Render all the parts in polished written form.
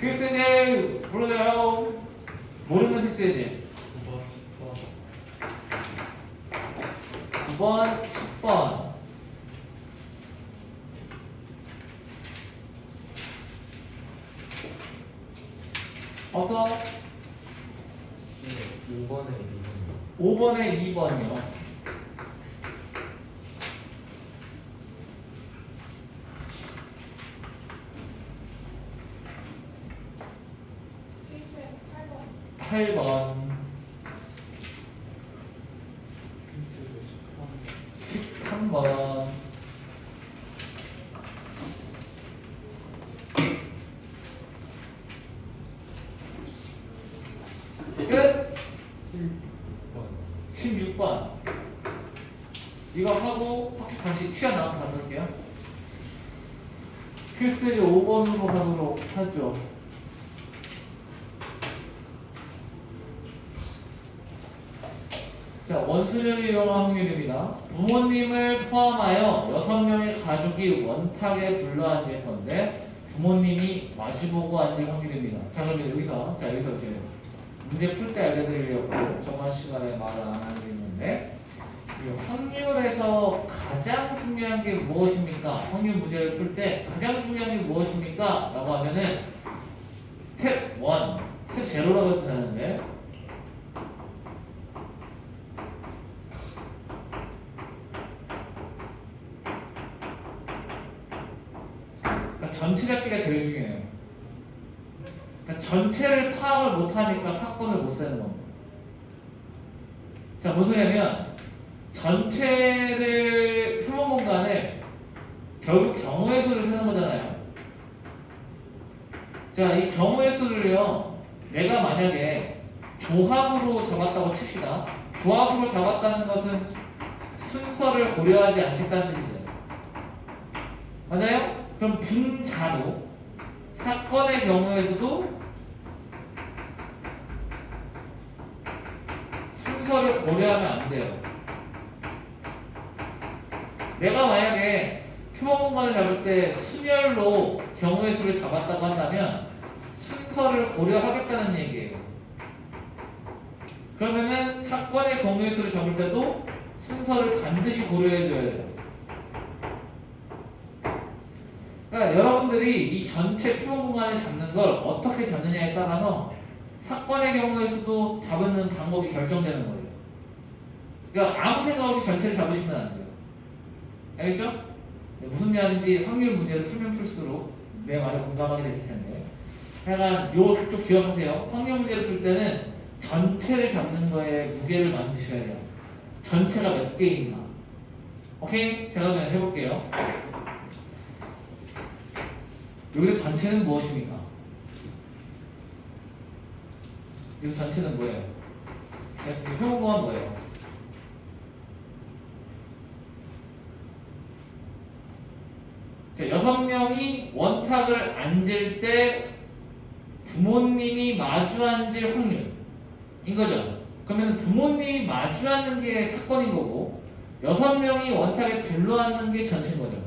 필수제 불러요. 모르는 필수제. 9번, 10번. 어서 5번에 5번에 2번이요. 필수에 8번. 8번, 13번, 끝. 16번. 이거 하고 혹시 다시 시간 나면 받을게요. 필수제 5번으로 가도록 하죠. 자, 원수를 이용한 확률입니다. 부모님을 포함하여 6명의 가족이 원탁에 둘러앉을 건데 부모님이 마주보고 앉을 확률입니다. 자, 그러면 여기서 이제 문제 풀 때 알려드리려고 저번 시간에 말을 안 하겠는데 이 확률에서 가장 중요한 게 무엇입니까? 확률 문제를 풀 때 가장 중요한 게 무엇입니까? 라고 하면은 스텝 1, 스텝 제로라고 해도 되는데 그러니까 전체 잡기가 제일 중요해요. 그러니까 전체를 파악을 못하니까 사건을 못 쓰는 겁니다. 자, 무슨 소리냐면 전체를 표본 공간을 결국 경우의 수를 쓰는 거잖아요. 자, 이 경우의 수를요, 내가 만약에 조합으로 잡았다고 칩시다. 조합으로 잡았다는 것은 순서를 고려하지 않겠다는 뜻이죠. 맞아요? 그럼 분자도 사건의 경우에서도 순서를 고려하면 안 돼요. 내가 만약에 표본 공간을 잡을 때 순열로 경우의 수를 잡았다고 한다면 순서를 고려하겠다는 얘기예요. 그러면은 사건의 경우의 수를 잡을 때도 순서를 반드시 고려해줘야 돼요. 그러니까 여러분들이 이 전체 표본 공간을 잡는 걸 어떻게 잡느냐에 따라서 사건의 경우의 수도 잡는 방법이 결정되는 거예요. 그러니까 아무 생각 없이 전체를 잡으시면 안 돼요. 알겠죠? 네, 무슨 말인지 확률 문제를 풀면 풀수록 내 말에 공감하게 되실 텐데. 약간 요거 좀 기억하세요. 확률 문제를 풀 때는 전체를 잡는 거에 무게를 만드셔야 돼요. 전체가 몇 개 있나. 오케이? 제가 그러면 해볼게요. 여기서 전체는 무엇입니까? 여기서 전체는 뭐예요? 표본공간 뭐예요? 자, 6명이 원탁을 앉을 때 부모님이 마주 앉을 확률인 거죠. 그러면 부모님이 마주 앉는 게 사건인 거고 6명이 원탁에 둘러앉는 게 전체인 거죠.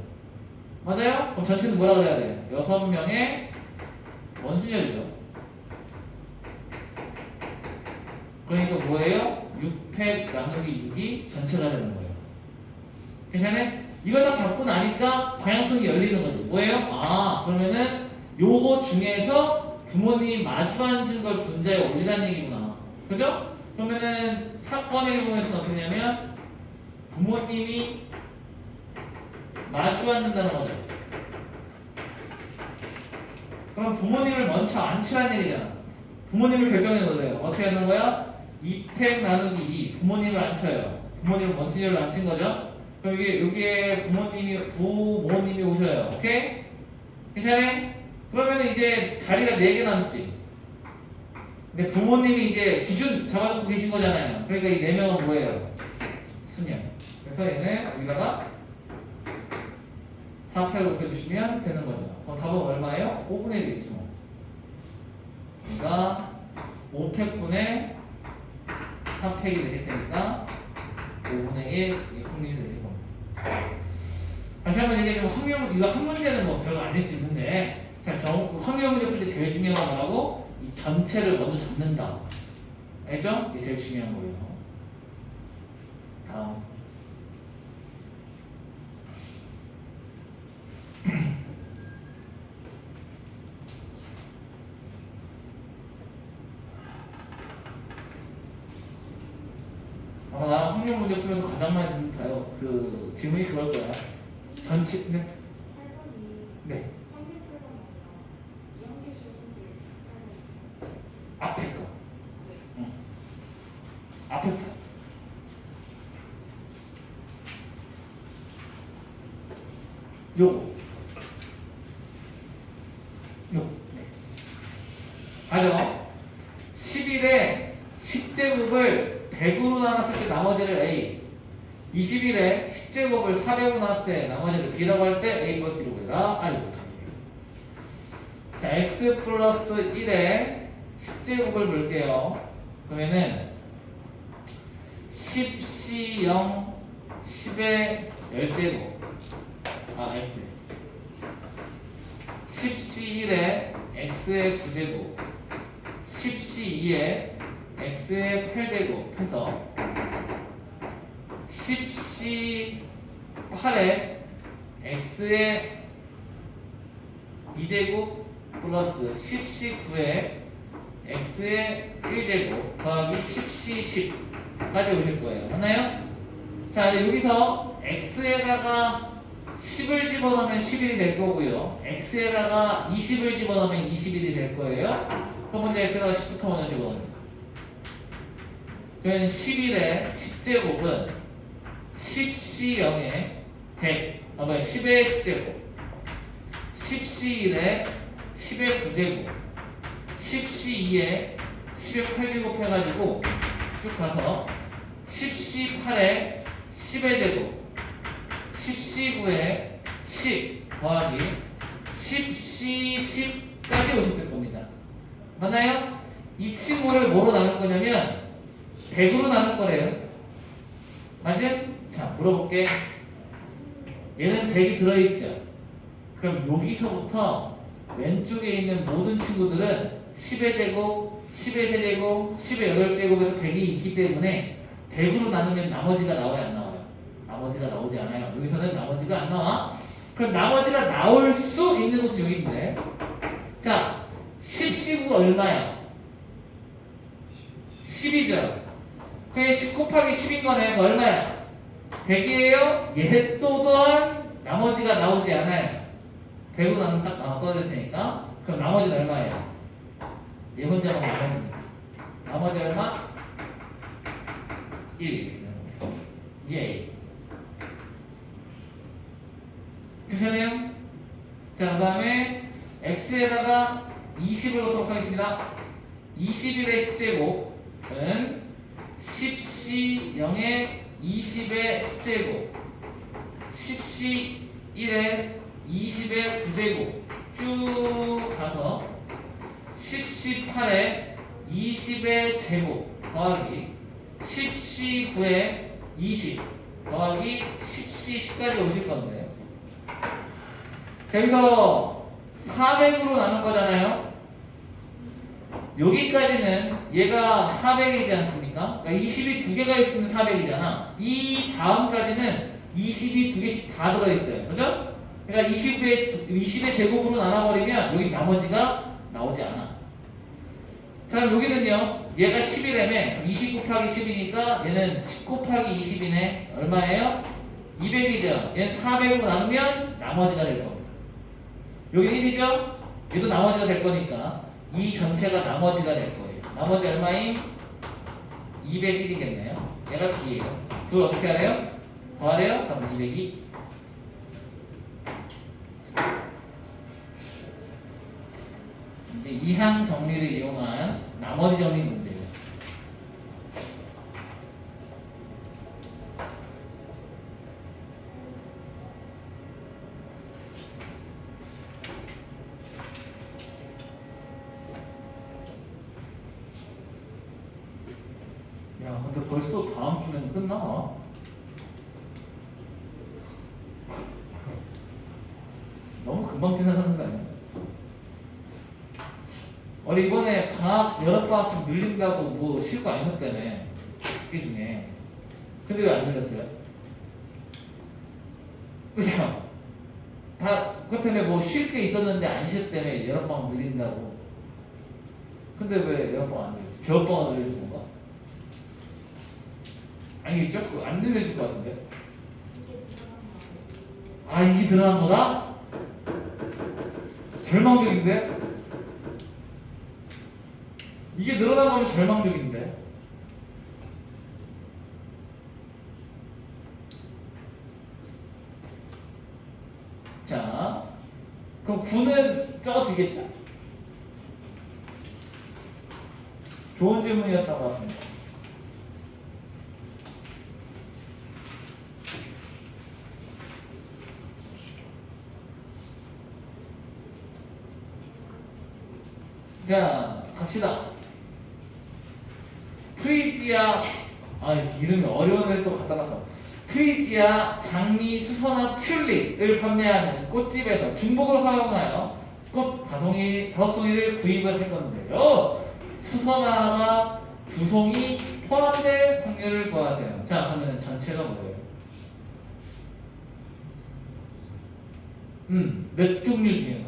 맞아요? 그럼 전체는 뭐라 그래야 돼? 6명의 원순열이죠. 그러니까 뭐예요? 600 나누기 6이 전체가 되는 거예요. 괜찮아요? 이걸 딱 잡고 나니까 방향성이 열리는 거죠. 뭐예요? 아, 그러면은 요거 중에서 부모님이 마주 앉은 걸 분자에 올리라는 얘기구나. 그죠? 그러면은 사건의 경우에서는 어떻게 되냐면 부모님이 마주 앉는다는 거죠. 그럼 부모님을 먼저 앉히라는 얘기잖아. 부모님을 결정해 놓으래요. 어떻게 하는 거야? 2팩 나누기 2. 부모님을 앉혀요. 부모님을 원순열을 앉힌 거죠. 그럼 여기에 부모님이 오셔요. 오케이? 괜찮아요? 그러면 이제 자리가 4개 남지. 근데 부모님이 이제 기준 잡아주고 계신 거잖아요. 그러니까 이 4명은 뭐예요? 순열. 그래서 얘는 여기다가 4팩을 높여주시면 되는 거죠. 그럼 답은 얼마예요? 5분의 1 되겠지 뭐. 그러니까 5팩분의 4팩이 되실 테니까 5분의 1 확률이 되실 겁니다. 다시 한번 얘기하자면 확률, 이거 한 문제는 뭐 별거 아닐 수 있는데 자, 확률 문제 풀 때 제일 중요한 건 뭐라고? 이 전체를 먼저 잡는다. 알죠? 이게 제일 중요한 거예요. 다음. 아마 나랑 확률 문제 풀면서 가장 많이 듣는 그 질문이 그럴 거야. 전체, 네? 8번이 네. 평균표가 뭐야? 이형계수 성질 8번. 앞에 거. 네. 응. 앞에 거. 요거. 요거. 네. 가령 11에 10제곱을 100으로 나눴을 때 나머지를 A, 21에 10제곱을 400으로 나눴을 때 나머지를 B라고 할 때 A 플러스 B로 보여라. 아이고, 자, X 플러스 1에 10제곱을 볼게요. 그러면은 10, C, 0, 10의 10제곱. X. 10C1에 X의 9제곱, 10C2에 X의 8제곱 해서 10C8에 X의 2제곱 플러스 10C9에 X의 1제곱 더하기 10C10까지 오실 거예요. 맞나요? 자, 이제 여기서 X에다가 10을 집어넣으면 11이 될 거고요. X에다가 20을 집어넣으면 21이 될 거예요. 그럼 먼저 X에다가 10부터 먼저 집어넣습니다. 그러면 11의 10제곱은 10C0에 10의 10제곱, 10C1에 10의 9제곱, 10C2에 10의 8제곱 해가지고 쭉 가서 10C8에 10의 제곱, 10C9에 10 더하기 10C10까지 오셨을 겁니다. 맞나요? 이 친구를 뭐로 나눌 거냐면 100으로 나눌 거래요. 맞지? 자, 물어볼게. 얘는 100이 들어있죠? 그럼 여기서부터 왼쪽에 있는 모든 친구들은 10의 제곱, 10의 세제곱, 10의 8제곱에서 100이 있기 때문에 100으로 나누면 나머지가 나와야 안 나와요? 나머지가 나오지 않아요. 여기서는 나머지가 안 나와. 그럼 나머지가 나올 수 있는 곳은 여기인데. 자, 10C9가 얼마야? 10이죠. 그게 10 곱하기 10인 거네. 얼마야? 100이에요? 얘 또한 나머지가 나오지 않아요. 100으로 나누면 딱 떠야 될 테니까. 그럼 나머지는 얼마예요? 얘 혼자만 나머지입니다. 나머지 얼마? 1. 예. 괜찮아요? 자, 그 다음에 x에다가 20을 넣도록 하겠습니다. 21의 10제곱은 10C0의 20의 10제곱, 10C1의 20의 9제곱 쭉 가서 10C8의 20의 제곱 더하기 10C9의 20 더하기 10C10까지 오실 건데, 자, 여기서 400으로 나눌 거잖아요. 여기까지는 얘가 400이지 않습니까? 그러니까 20이 두 개가 있으면 400이잖아. 이 다음까지는 20이 두 개씩 다 들어있어요. 그죠? 그러니까 20의 제곱으로 나눠버리면 여기 나머지가 나오지 않아. 자, 그럼 여기는요. 얘가 11이라며 20 곱하기 10이니까 얘는 10 곱하기 20이네. 얼마예요? 200이죠. 얘는 400으로 나누면 나머지가 될 겁니다. 여기 1이죠? 얘도 나머지가 될 거니까 이 전체가 나머지가 될 거예요. 나머지 얼마임? 201이겠네요. 얘가 B예요. 둘 어떻게 하래요? 더하래요? 그럼 202. 이제 이항 정리를 이용한 나머지 정리 문제예요. 야, 근데 벌써 다음 주면 끝나? 너무 금방 지나가는 거 아니야? 우리 이번에 방학 여름방학 좀 늘린다고 뭐 쉴 거 아니셨다며 학기 중에. 근데 왜 안 늘렸어요? 그죠? 다 그것 때문에 뭐 쉴 게 있었는데 안 쉬었다며 여름방학 늘린다고. 근데 왜 여름방학 안 늘렸지? 겨울방학 늘려준 건가? 아니겠죠? 그거 안 늘려줄 것 같은데. 아 이게 늘어난 거다? 절망적인데? 이게 늘어난 거면 절망적인데? 자, 그럼 9는 적어지겠죠? 좋은 질문이었던 것 같습니다. 자, 갑시다. 프리지아, 아, 이름이 어려운 애를 또 갖다 놨어. 프리지아, 장미, 수선화, 튤립을 판매하는 꽃집에서 중복을 사용하여 꽃 다섯 송이를 구입을 할 건데요. 수선화가 2송이 포함될 확률을 구하세요. 자, 그러면 전체가 뭐예요? 몇 종류 중에서?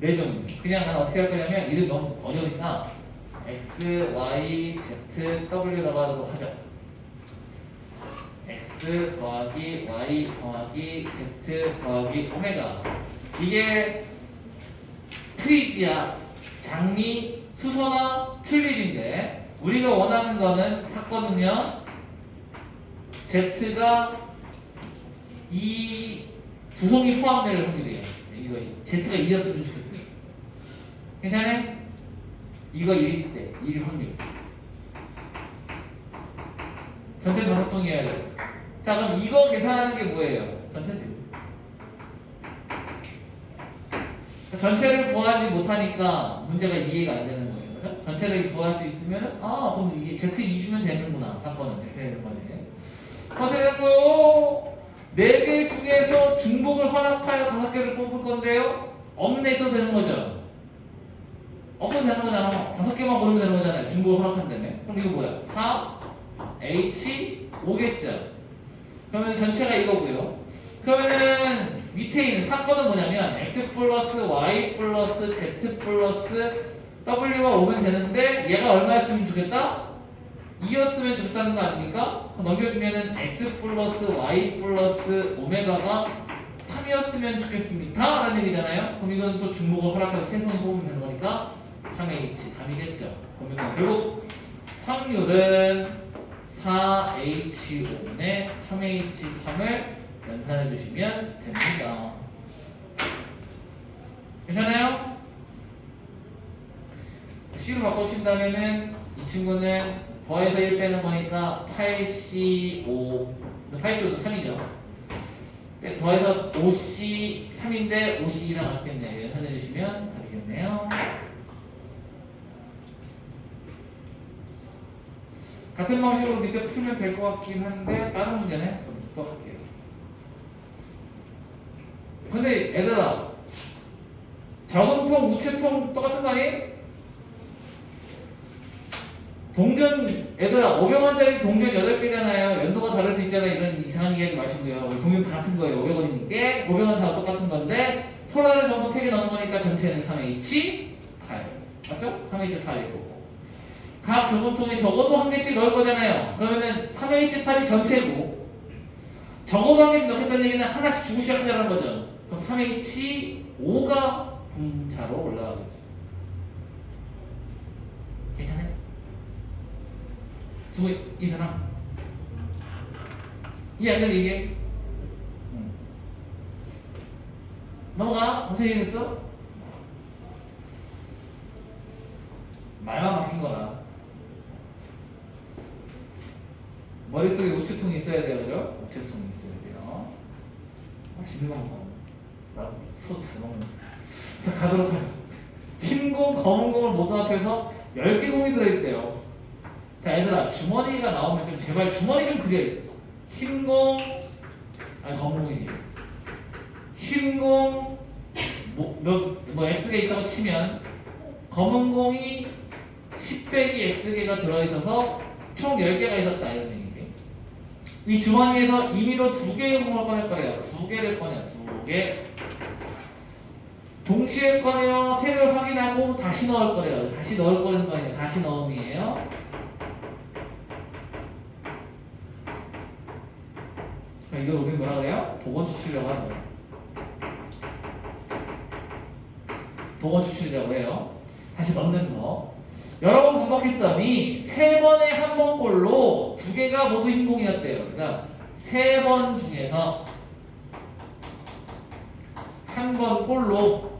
네 종류. 그냥 난 어떻게 할 거냐면 이름 너무 어려우니까 X, Y, Z, W라고 하도록 하죠. X 더하기 Y 더하기 Z 더하기 오메가. 이게 프리지아, 장미, 수선화, 튤립인데 우리가 원하는 거는 사건은요. Z가 이 두 송이 포함될 확률이에요. 이거 Z가 2였으면 좋겠어요. 괜찮아요? 이거 1일 때 1 확률. 전체 5송이어야 돼요. 자 그럼 이거 계산하는 게 뭐예요? 전체지. 전체를 구하지 못하니까 문제가 이해가 안 되는 거예요. 그죠? 전체를 구할 수 있으면은 그럼 이게 Z 2주면 되는구나. 사건은 이렇게 되는 거네. 어떻게 되는 거요? 4개 중에서 중복을 허락하여 5개를 뽑을 건데요. 없는 애 있어도 되는 거죠. 없어도 되는 거잖아. 5개만 고르면 되는 거잖아요. 중복을 허락한다며. 그럼 이거 뭐야? 4, H, 5겠죠. 그러면 전체가 이거고요. 그러면은 밑에 있는 사건은 뭐냐면 X 플러스 Y 플러스 Z 플러스 W가 오면 되는데 얘가 얼마였으면 좋겠다? 2였으면 좋겠다는 거 아닙니까? 그럼 넘겨주면은 X 플러스 Y 플러스 오메가가 3이었으면 좋겠습니다 라는 얘기잖아요. 그럼 이건 또 중복을 허락해서 세 손이 뽑으면 되는 거니까 3H 3이겠죠. 그러면 결국 확률은 4H5에 3H3을 연산해 주시면 됩니다. 괜찮아요? C로 바꾸신다면은 이 친구는 더해서 1 빼는 거니까 8C5 8C5도 3이죠. 더해서 5C 3인데 5C2랑 같겠네요. 연산해 주시면 되겠네요. 같은 방식으로 밑에 풀면 될 것 같긴 한데 다른 문제네. 또 할게요. 근데 얘들아 저금통, 우체통 똑같은 거 아니에요? 동전 얘들아 500원짜리 동전 8개잖아요. 연도가 다를 수 있잖아요. 이런 이상한 얘기 하지 마시고요. 우리 동전 다 같은 거예요. 500원이니까 500원 다 똑같은 건데 소라를 전부 3개 넣는 거니까 전체는 3H 8 맞죠? 3H 8일 거고 각 저금통에 적어도 한 개씩 넣을 거잖아요. 그러면은 3H 8이 전체고 적어도 한 개씩 넣겠다는 얘기는 하나씩 주고 시작하자는 거죠. 그럼 3H 5가 분자로 올라가겠죠. 괜찮아요? 저거 이 사람 이해 안 되는 이게 넘어가. 무슨 얘기 됐어? 말만 바뀐 거라. 머릿속에 우체통이 있어야 돼요, 그죠? 우체통이 있어야 돼요. 맛있는 거 먹어. 나도 소 잘 먹는다. 자, 가도록 하죠. 흰 공, 검은 공을 모두 합해서 10개 공이 들어있대요. 자, 얘들아, 주머니가 나오면 좀 제발 주머니 좀 그려. 흰 공, 아니, 검은 공이지. 흰 공, 뭐 X가 있다고 치면, 검은 공이 10 빼기 x개가 들어있어서 총 10개가 있었다 이런 얘기지. 이 주머니에서 임의로 2개의 공을 꺼낼 거래요. 2개를 꺼내요. 2개. 동시에 꺼내어 색을 확인하고 다시 넣을 거래요. 다시 넣을 거는 거 아니에요. 다시 넣음이에요. 이걸 우리 뭐라 그래요? 복원 추출이라고 하죠. 복원 추출이라고 해요. 다시 넣는 거. 여러 번 반복했더니 3번에 한 번 꼴로 2개가 모두 흰공이었대요. 그러니까 3번 중에서 한 번 꼴로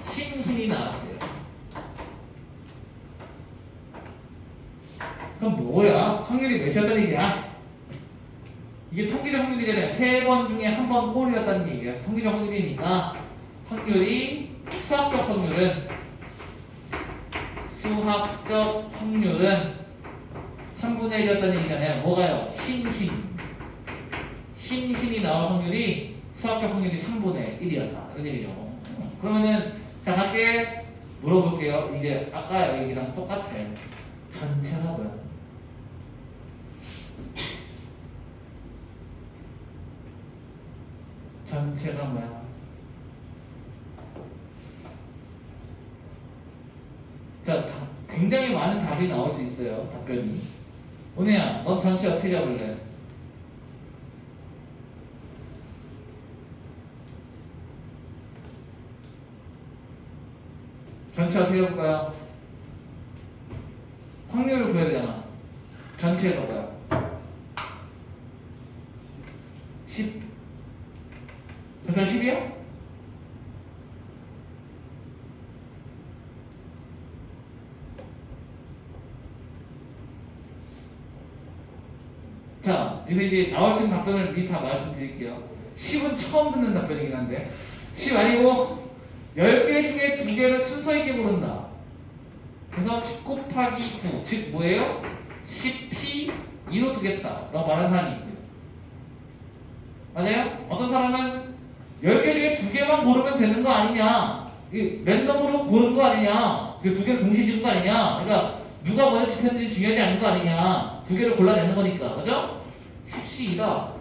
흰이 나왔대요. 그럼 뭐야? 확률이 몇이었다는 얘기야? 이게 통계적 확률이잖아요. 3번 중에 한 번 꼴이었다는 얘기야. 통계적 확률이니까 확률이 수학적 확률은 3분의 1이었다는 얘기잖아요. 뭐가요? 흰이 나올 확률이 수학적 확률이 3분의 1이었다. 이런 얘기죠. 그러면은 자 갈게 물어볼게요. 이제 아까 얘기랑 똑같아. 전체가 뭐야? 전체가 뭐야? 자, 굉장히 많은 답이 나올 수 있어요. 답변이. 은혜야, 넌 전체 어떻게 잡을래? 전체 어떻게 잡을까요? 확률을 구해야 되잖아. 전체가 뭐야? 10. 전체 10이야? 자, 여기서 이제 나올 수 있는 답변을 미리 다 말씀드릴게요. 10은 처음 듣는 답변이긴 한데 10 아니고 10개 중에 2개를 순서 있게 고른다. 그래서 10 곱하기 9, 즉 뭐예요? 10p 2로 두겠다 라고 말하는 사람이 있고요. 맞아요? 어떤 사람은 10개 중에 2개만 고르면 되는 거 아니냐, 랜덤으로 고른 거 아니냐, 2개를 동시에 지은 거 아니냐, 그러니까 누가 먼저 집혔는지 중요하지 않은 거 아니냐, 2개를 골라내는 거니까. 그죠? 10c이다.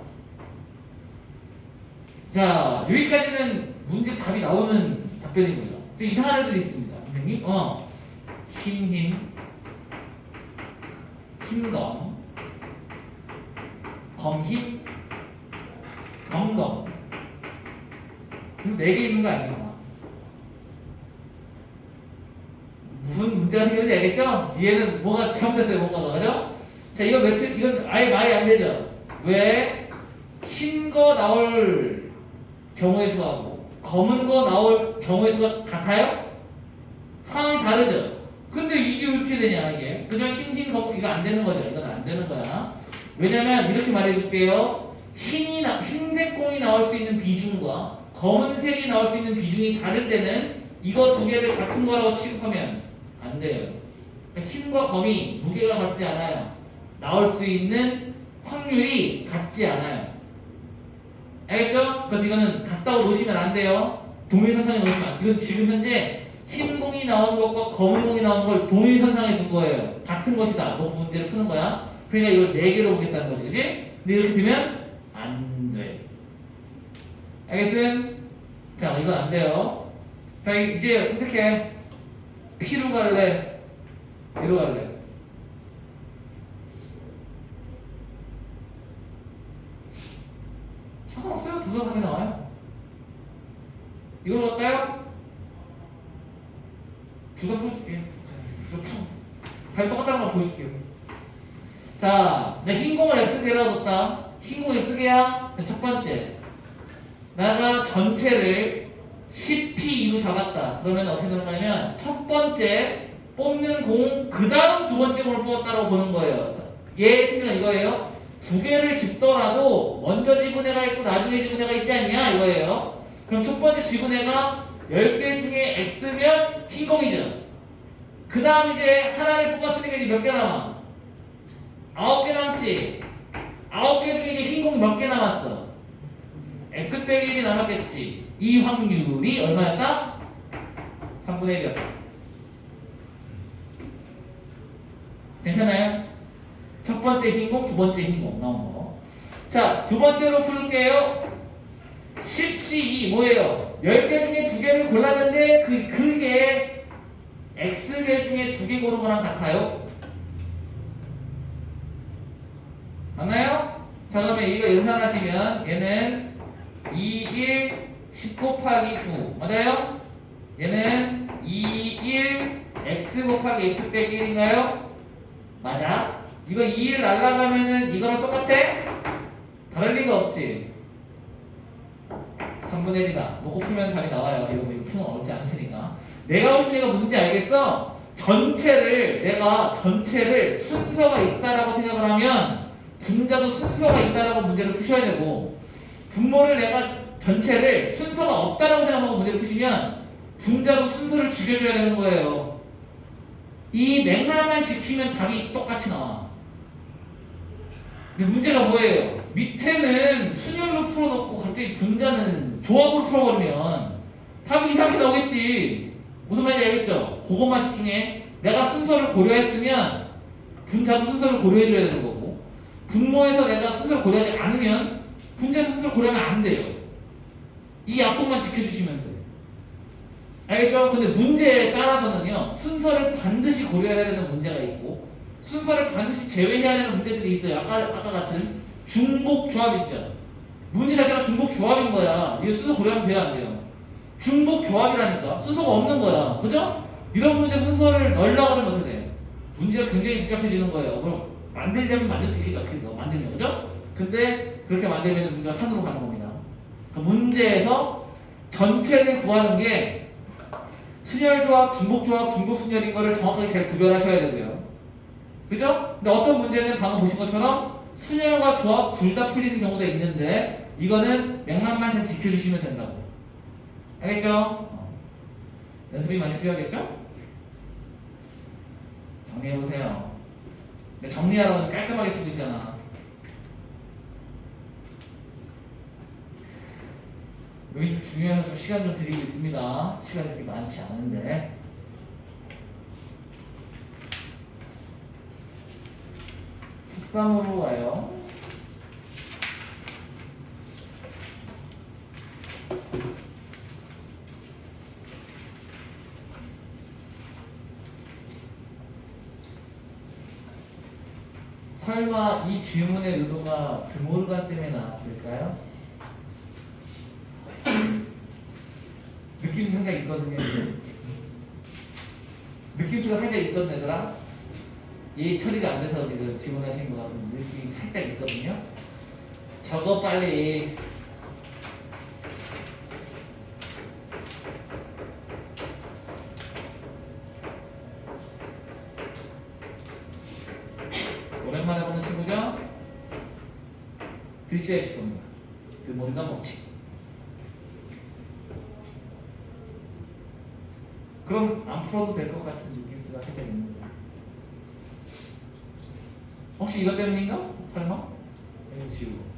자, 여기까지는 문제 답이 나오는 답변이고요. 좀 이상한 애들이 있습니다. 선생님. 흰검, 검흰, 검검. 그래서 4개 있는 거 아니야? 무슨 문제가 생겼는지 알겠죠? 얘는 뭐가 잘못됐어요, 뭔가가. 그죠? 자, 이건 아예 말이 안 되죠? 왜? 흰 거 나올 경우의 수하고 검은 거 나올 경우의 수가 같아요? 상황이 다르죠? 근데 이게 어떻게 되냐, 이게. 그죠? 흰, 검은, 이거 안 되는 거죠. 이건 안 되는 거야. 왜냐면, 이렇게 말해줄게요. 흰색 공이 나올 수 있는 비중과 검은색이 나올 수 있는 비중이 다를 때는 이거 2개를 같은 거라고 취급하면 안 돼요. 그러니까 흰과 검이 무게가 같지 않아요. 나올 수 있는 확률이 같지 않아요. 알겠죠? 그래서 이거는 같다고 놓으시면 안 돼요. 동일선상에 놓으시면 안 돼요. 이건 지금 현재 흰 공이 나온 것과 검은 공이 나온 걸 동일선상에 둔 거예요. 같은 것이다. 뭐 문제를 푸는 거야. 그러니까 이걸 4개로 보겠다는 거지. 그지? 근데 이렇게 되면 안 돼. 알겠음? 자, 이건 안 돼요. 자, 이제 선택해. P로 갈래? B로 갈래? 상관없어요. 두 답이 나와요. 이걸로 갈까요? 두 답 풀어줄게요. 답이 똑같다는 걸 보여줄게요. 자, 내가 흰공을 X개라고 뒀다. 흰공 X개야. 첫 번째. 내가 전체를 10p2로 잡았다. 그러면 어떻게 되는 거냐면 첫 번째 뽑는 공, 그 다음 두 번째 공을 뽑았다라고 보는 거예요. 얘 생각은 이거예요. 2개를 집더라도 먼저 집은 애가 있고 나중에 집은 애가 있지 않냐 이거예요. 그럼 첫 번째 집은 애가 10개 중에 X면 흰공이죠. 그 다음 이제 하나를 뽑았으니까 이제 몇 개 남아? 9개 남지. 9개 중에 이제 흰공이 몇 개 남았어? X 빼기 1이 남았겠지. 이 확률이 얼마였다? 3분의 1이었다. 괜찮아요? 첫 번째 흰공, 두 번째 흰공 나온 거. 자, 두 번째로 풀게요. 10C2 뭐예요? 10개 중에 2개를 골랐는데 그게 X개 중에 2개 고른 거랑 같아요? 맞나요? 자, 그러면 이거 연산하시면 얘는 2, 1, 10 곱하기 9 맞아요? 얘는 2, 1, X 곱하기 X 빼기 1인가요? 맞아. 이거 2, 1 날라가면은 이거랑 똑같아? 다를 리가 없지. 3분의 1이다. 놓고 풀면 답이 나와요. 이거 푸는 거 어렵지 않을 테니까. 내가 하고 싶은 얘기가 무슨지 알겠어? 내가 전체를 순서가 있다라고 생각을 하면 분자도 순서가 있다라고 문제를 푸셔야 되고, 분모를 내가 전체를 순서가 없다라고 생각하고 문제를 푸시면 분자도 순서를 죽여줘야 되는 거예요. 이 맥락만 지키면 답이 똑같이 나와. 근데 문제가 뭐예요? 밑에는 순열로 풀어놓고 갑자기 분자는 조합으로 풀어버리면 답이 이상하게 나오겠지. 무슨 말인지 알겠죠? 그것만 집중해. 내가 순서를 고려했으면 분자도 순서를 고려해줘야 되는 거고, 분모에서 내가 순서를 고려하지 않으면 분자에서 순서를 고려하면 안 돼요. 이 약속만 지켜주시면 돼요. 알겠죠? 근데 문제에 따라서는요, 순서를 반드시 고려해야 되는 문제가 있고, 순서를 반드시 제외해야 되는 문제들이 있어요. 아까 같은 중복 조합 있죠? 문제 자체가 중복 조합인 거야. 이거 순서 고려하면 돼요, 안 돼요? 중복 조합이라니까. 순서가 없는 거야. 그죠? 이런 문제 순서를 넣으려고 하면 어떻게 돼? 문제가 굉장히 복잡해지는 거예요. 그럼 만들려면 만들 수 있겠죠. 어떻게 만들면. 그죠? 근데 그렇게 만들면 문제가 산으로 가는 겁니다. 그 문제에서 전체를 구하는 게 순열조합, 중복조합, 중복순열인 거를 정확하게 잘 구별하셔야 되고요. 그죠? 근데 어떤 문제는 방금 보신 것처럼 순열과 조합 둘 다 풀리는 경우도 있는데 이거는 맥락만 잘 지켜주시면 된다고. 알겠죠? 연습이 많이 필요하겠죠? 정리해보세요. 근데 정리하라고 하면 깔끔하게 쓰고 있잖아. 여기 좀 중요해서 좀 시간 좀 드리고 있습니다. 시간이 그렇게 많지 않은데. 식삼으로 와요. 설마 이 질문의 의도가 드모르간 때문에 나왔을까요? 느낌이 살짝 있거든요. 느낌수가 살짝 있거든, 얘들아. 얘 처리가 안 돼서 지금 질문하신 것 같은 느낌이 살짝 있거든요. 저거 빨리. 오랜만에 보는 친구죠? 드셔야실 겁니다. 드모르간 법칙. 그럼 안 풀어도 될 것 같은 느낌수가 살짝 있는 거예요. 혹시 이것 때문인가? 설마? 이거 지우고.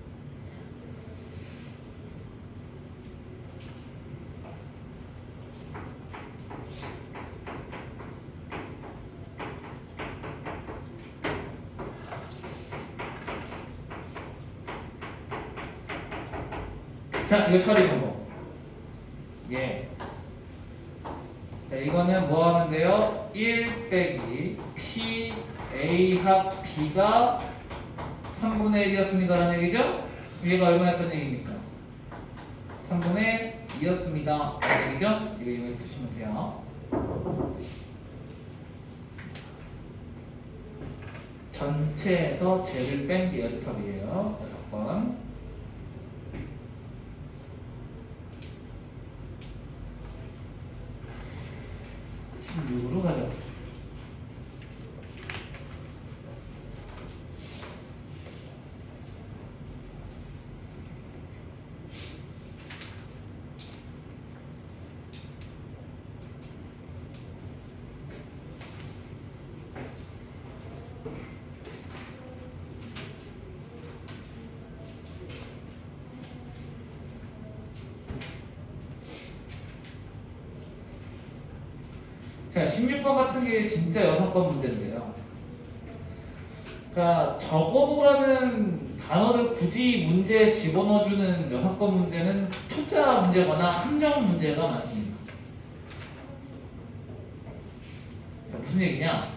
자, 이거 처리 방법. 예. 자, 이거는 뭐 하면 돼요? 1 빼기 P A 합 B가 3분의 1이었습니다. 라는 얘기죠? 얘가 얼마였던 얘기입니까? 3분의 2였습니다. 라는 얘기죠? 이거 이용해서 푸시면 돼요. 전체에서 제를 뺀 게 여집합이에요. 6번. 16으로 가죠. 자, 16번 같은 게 진짜 6번 문제인데요. 그러니까 적어도라는 단어를 굳이 문제에 집어넣어주는 6번 문제는 초짜 문제거나 함정 문제가 많습니다. 자, 무슨 얘기냐?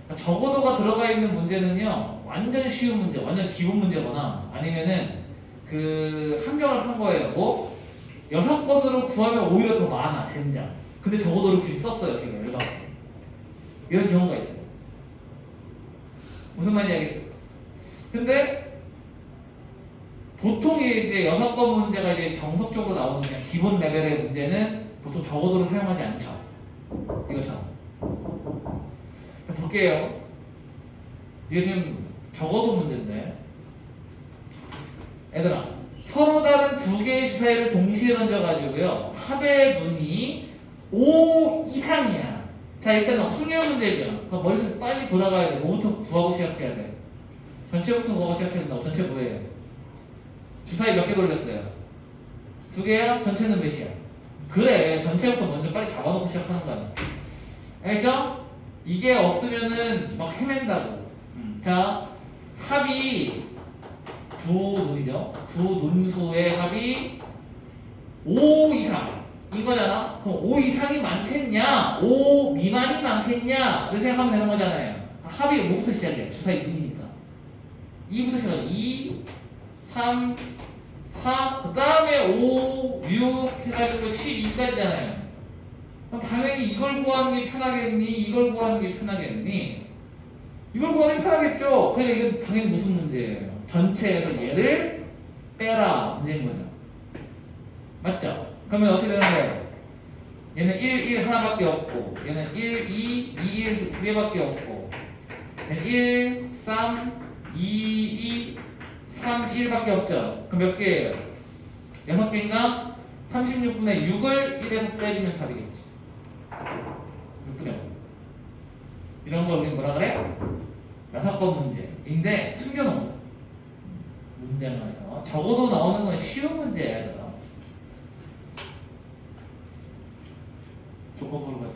그러니까 적어도가 들어가 있는 문제는요, 완전 쉬운 문제, 완전 기본 문제거나 아니면은 그 함정을 판 거예요. 뭐? 6번으로 구하면 오히려 더 많아, 젠장. 근데 적어도를 굳이 썼어요, 걔가 열받게. 이런 경우가 있어요. 무슨 말인지 알겠어요? 근데 보통 이제 6번 문제가 이제 정석적으로 나오는 그냥 기본 레벨의 문제는 보통 적어도를 사용하지 않죠. 이것처럼. 자, 볼게요. 이게 지금 적어도 문제인데. 얘들아, 서로 다른 두 개의 주사위를 동시에 던져가지고요. 합의 눈이 5 이상이야. 자, 일단은 확률 문제죠. 그럼 머릿속에 빨리 돌아가야 돼. 뭐부터 구하고 시작해야 돼? 전체부터 구하고 시작해야 된다고. 전체 뭐예요? 주사위 몇 개 돌렸어요? 2개야? 전체는 몇이야? 그래, 전체부터 먼저 빨리 잡아놓고 시작하는 거야. 알겠죠? 이게 없으면은 막 헤맨다고. 자, 합이 두 눈이죠. 두 눈수의 합이 5 이상 이거잖아. 그럼 5 이상이 많겠냐? 5 미만이 많겠냐?를 생각하면 되는 거잖아요. 합이 뭐부터 시작해? 주사위 눈이니까. 2부터 시작해. 2, 3, 4, 그 다음에 5, 6 해가지고 12까지잖아요. 그럼 당연히 이걸 구하는 게 편하겠니? 이걸 구하는 게 편하겠니? 이걸 구하는 게 편하겠죠? 그러니까 이건 당연히 무슨 문제예요? 전체에서 얘를 빼라 문제인 거죠. 맞죠? 그러면 어떻게 되는 거예요? 얘는 1, 1 하나밖에 없고 얘는 1, 2, 2, 1 두 개밖에 없고 얘는 1, 3, 2, 2, 3, 1밖에 없죠? 그럼 몇 개예요? 6개인가? 36분의 6을 1에서 빼주면 답이겠지. 6분의 5. 이런 걸 우리 뭐라 그래? 6번 문제인데 숨겨놓은 거야. 문제에서 적어도 나오는 건 쉬운 문제야, 얘들아. 조건부로 가자.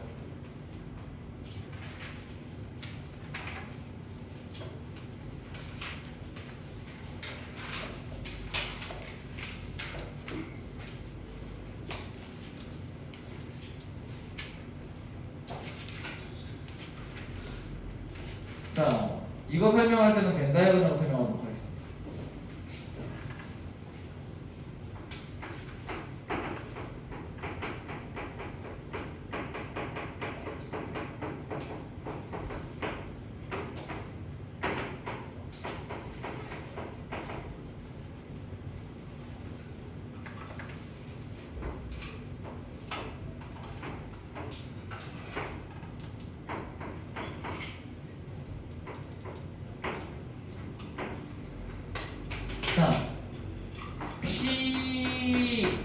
자, 이거 설명할 때는 벤 다이어그램으로 설명하도록 하겠습니다. 자,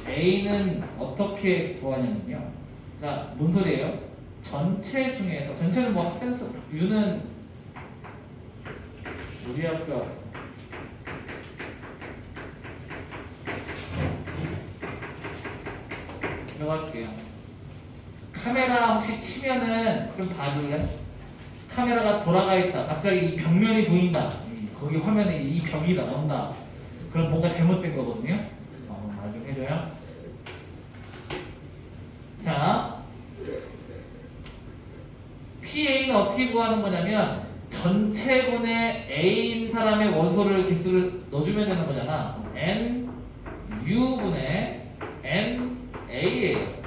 PA는 어떻게 구하냐면요. 자, 뭔 소리예요? 전체 중에서, 전체는 뭐 학생 수, U는 우리 학교 학생. 들어갈게요. 카메라 혹시 치면은 좀 봐줄래? 카메라가 돌아가 있다. 갑자기 이 벽면이 보인다. 거기 화면에 이 벽이 나온다. 그럼 뭔가 잘못된 거거든요. 말 좀 해줘요. 자, PA는 어떻게 구하는 거냐면 전체분의 A인 사람의 원소를 개수를 넣어주면 되는 거잖아. 그럼 N U분의 N A예요.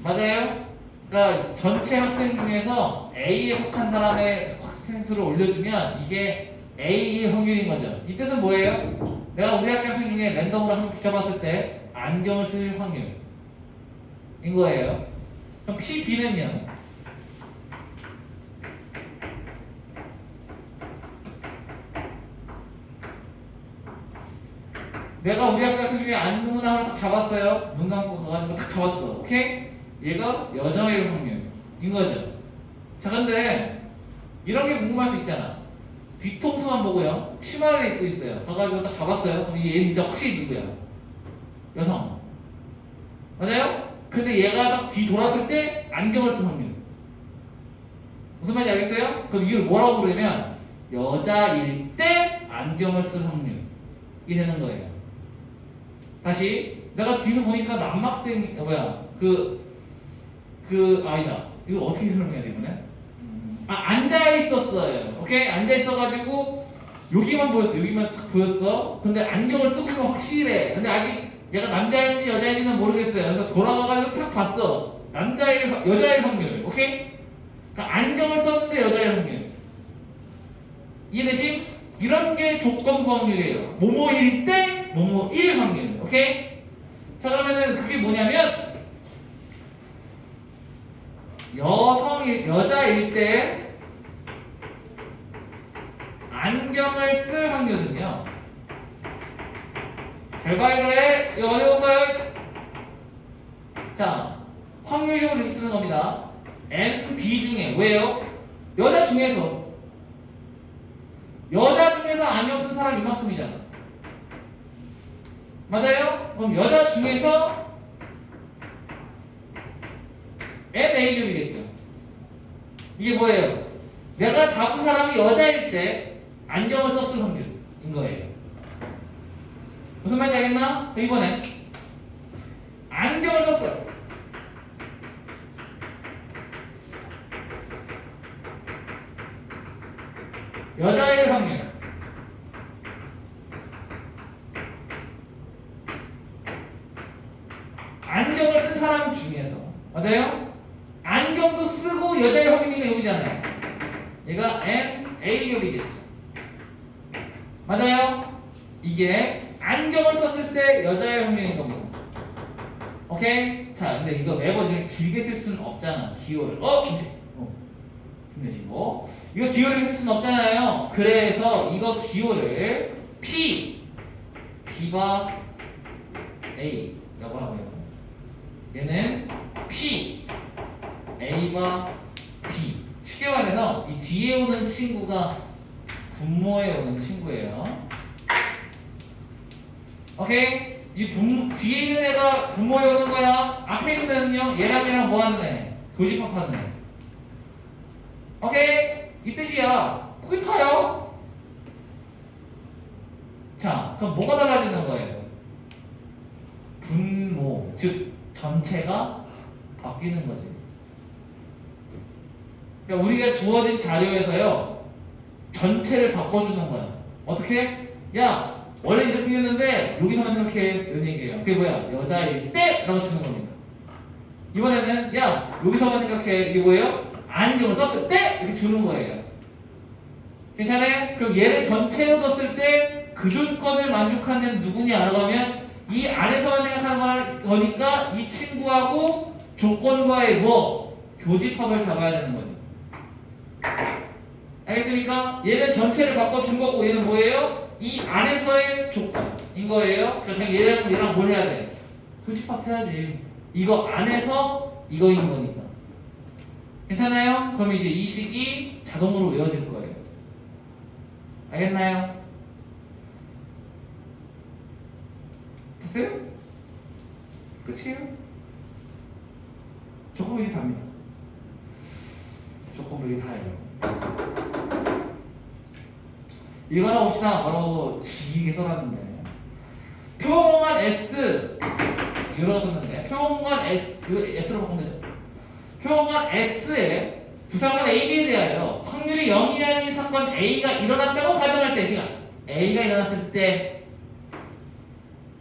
맞아요? 그러니까 전체 학생 중에서 A에 속한 사람의 학생 수를 올려주면 이게 A일 확률인 거죠. 이 뜻은 뭐예요? 내가 우리 학교 학생 중에 랜덤으로 한 명 붙여봤을 때 안경을 쓸 확률인 거예요. 그럼 PB는요? 내가 우리 학교 학생 중에 안무나 하나 딱 잡았어요. 눈 감고 가가지고 딱 잡았어. 오케이? 얘가 여자일 확률인 거죠. 자, 근데 이런 게 궁금할 수 있잖아. 뒤통수만 보고요. 치마를 입고 있어요. 가가지고 딱 잡았어요. 그럼 얘는 이제 확실히 누구야? 여성. 맞아요? 근데 얘가 딱 뒤 돌았을 때 안경을 쓴 확률. 무슨 말인지 알겠어요? 그럼 이걸 뭐라고 부르냐면 여자일 때 안경을 쓴 확률이 되는 거예요. 다시 내가 뒤에서 보니까 남학생 뭐야 아니다. 이걸 어떻게 설명해야 돼 이번에? 앉아 있었어요. 오케이? 앉아 있어가지고 여기만 보였어. 여기만 싹 보였어. 근데 안경을 쓰고 있는 건 확실해. 근데 아직 얘가 남자인지 여자인지는 모르겠어요. 그래서 돌아가가지고 싹 봤어. 여자일 확률. 오케이? 그러니까 안경을 썼는데 여자일 확률. 이해되시? 이런 게 조건부 확률이에요. 뭐뭐일 때 뭐뭐일 확률. 오케이? 자 그러면은 그게 뭐냐면 여자일 때 안경을 쓸 확률은요. 잘 봐야 돼. 이거 어려운가요? 자, 확률적으로 이렇게 쓰는 겁니다. NB 중에 왜요? 여자 중에서 안경 쓴 사람 이만큼이잖아. 맞아요? 그럼 여자 중에서 NA율이겠죠. 이게 뭐예요? 내가 잡은 사람이 여자일 때 안경을 썼을 확률인 거예요. 무슨 말인지 알겠나? 이번에 안경을 썼어요. 여자일 확률. 안경을 쓴 사람 중에서 맞아요? 안경도 쓰고 여자일 확률이 여기잖아요. 얘가 NA율이겠죠. 맞아요? 이게 안경을 썼을 때 여자일 확률인 겁니다. 오케이? 자, 근데 이거 매번 이렇게 길게 쓸 수는 없잖아. 기호를. 힘내시고. 이거 기호를 쓸 수는 없잖아요. 그래서 이거 기호를 B바 A라고 하고요. 얘는 P, A바 B. 쉽게 말해서 이 뒤에 오는 친구가 분모에 오는 친구예요. 오케이? 뒤에 있는 애가 분모에 오는 거야. 앞에 있는 애는요, 얘랑 뭐 하는 애? 교집합하는 애. 오케이? 이 뜻이야. 그게 다요. 자, 그럼 뭐가 달라지는 거예요? 분모, 즉 전체가 바뀌는 거지. 그러니까 우리가 주어진 자료에서요, 전체를 바꿔주는 거야. 어떻게? 야, 원래 이렇게 생겼는데 여기서만 생각해. 이런 얘기예요. 그게 뭐야? 여자일 때 라고 주는 겁니다. 이번에는 야, 여기서만 생각해. 이게 뭐예요? 안경을 썼을 때 이렇게 주는 거예요. 괜찮아요? 그럼 얘를 전체로 뒀을 때 그 조건을 만족하는 누구냐라고 하면 이 안에서만 생각하는 거니까 이 친구하고 조건과의 교집합을 잡아야 되는 거죠. 알겠습니까? 얘는 전체를 바꿔준 거고 얘는 뭐예요? 이 안에서의 조건인 거예요. 그래서 얘랑 뭘 해야 돼? 교집합해야지. 이거 안에서 이거인 거니까. 괜찮아요? 그럼 이제 이 식이 자동으로 외워질 거예요. 알겠나요? 됐어요? 끝이에요? 조금 이게 답니다. 조금 이게 다예요. 이거나 봅시다. 바로 길게 써놨는데 표본공간 S 이러고 썼는데 표본공간 S S로 바꾸면 되죠. 표본공간 S에 두사건 A, B에 대하여 확률이 0이 아닌 사건 A가 일어났다고 가정할 때 시간 A가 일어났을 때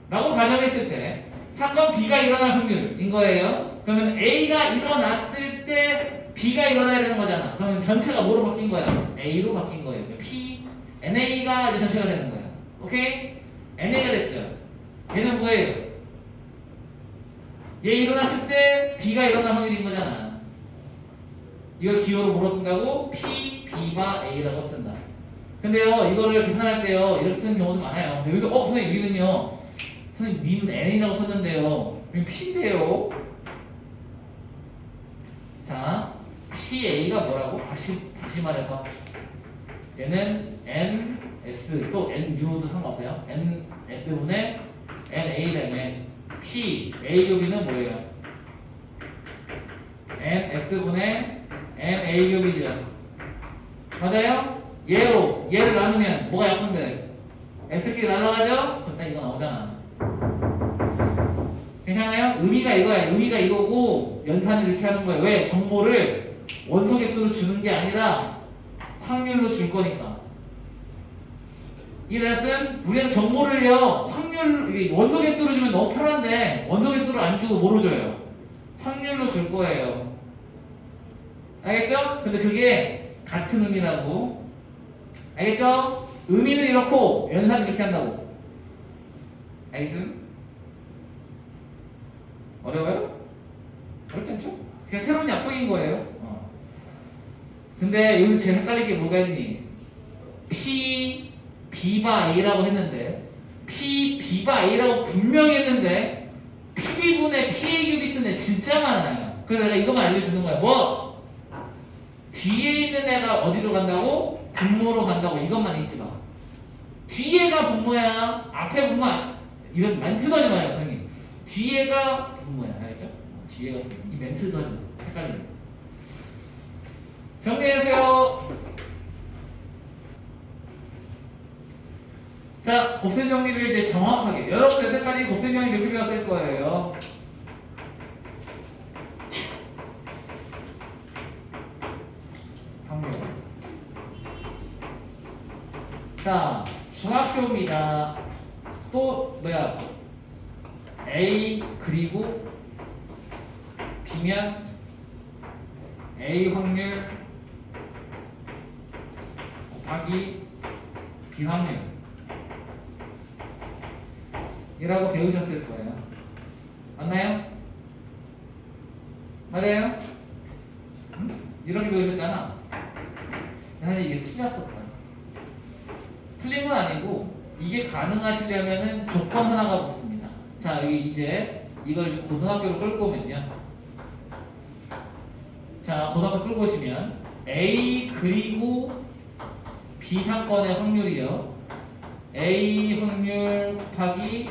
라고 가정했을 때 사건 B가 일어날 확률인 거예요. 그러면 A가 일어났을 때 B가 일어나야 되는 거잖아. 그러면 전체가 뭐로 바뀐 거야? A로 바뀐 거예요. P, NA가 이제 전체가 되는 거야. 오케이? NA가 됐죠. 얘는 뭐예요? 얘 일어났을 때 B가 일어날 확률인 거잖아. 이걸 기호로 뭐로 쓴다고? P, B바 A라고 쓴다. 근데요, 이거를 계산할 때요, 이렇게 쓰는 경우도 많아요. 여기서, 선생님, 여기는요, 선생님, 님은 N이라고 썼는데요, 여기 P인데요. 자, PA가 뭐라고? 다시 말해봐. 얘는 NS, 또 NU도 상관없어요. NS분의 NA라며 P, A 여기는 뭐예요? NS분의 NA교비죠. 맞아요? 얘를 나누면 뭐가 약분돼? S끼리 날라가죠? 그때 이거 나오잖아. 괜찮아요? 의미가 이거야. 의미가 이거고 연산을 이렇게 하는 거예요. 왜? 정보를 원소 개수로 주는 게 아니라 확률로 줄 거니까. 이 레슨 우리는 정보를요 확률 원소 개수로 주면 너무 편한데 원소 개수로 안 주고 뭐로 줘요? 확률로 줄 거예요. 알겠죠? 근데 그게 같은 의미라고. 알겠죠? 의미는 이렇고 연산은 이렇게 한다고. 알겠음? 어려워요? 어렵지 않죠? 그냥 새로운 약속인 거예요. 근데 여기서 제일 헷갈릴 게 뭐가 있니? P B바 A라고 했는데 P B바 A라고 분명히 했는데 PB분의 PA 큐비 쓰는 애 진짜 많아요. 그래서 내가 이것만 알려주는 거야. 뭐? 뒤에 있는 애가 어디로 간다고? 분모로 간다고. 이것만 잊지 마. 뒤에가 분모야. 앞에 분모 이런 멘트 하지 마요, 선생님. 뒤에가 분모야. 알겠죠? 뒤에가 분모. 이 멘트 하지 마. 헷갈리니까. 정리하세요. 자, 곱셈 정리를 이제 정확하게. 여러분 여태까지 곱셈 정리 이렇게 배웠을 거예요. 확률. 자, 중학교입니다. 또 뭐야? A 그리고 B면 A 확률 곱하기 B 확률 이라고 배우셨을 거예요. 맞나요? 맞아요? 이렇게 배우셨잖아. 사실 이게 틀렸었다. 틀린 건 아니고 이게 가능하시려면은 조건 하나가 붙습니다. 자, 여기 이제 이걸 고등학교로 끌고 오면요. 자, 고등학교 끌고 오시면 A 그리고 B 사건의 확률이요. A 확률 곱하기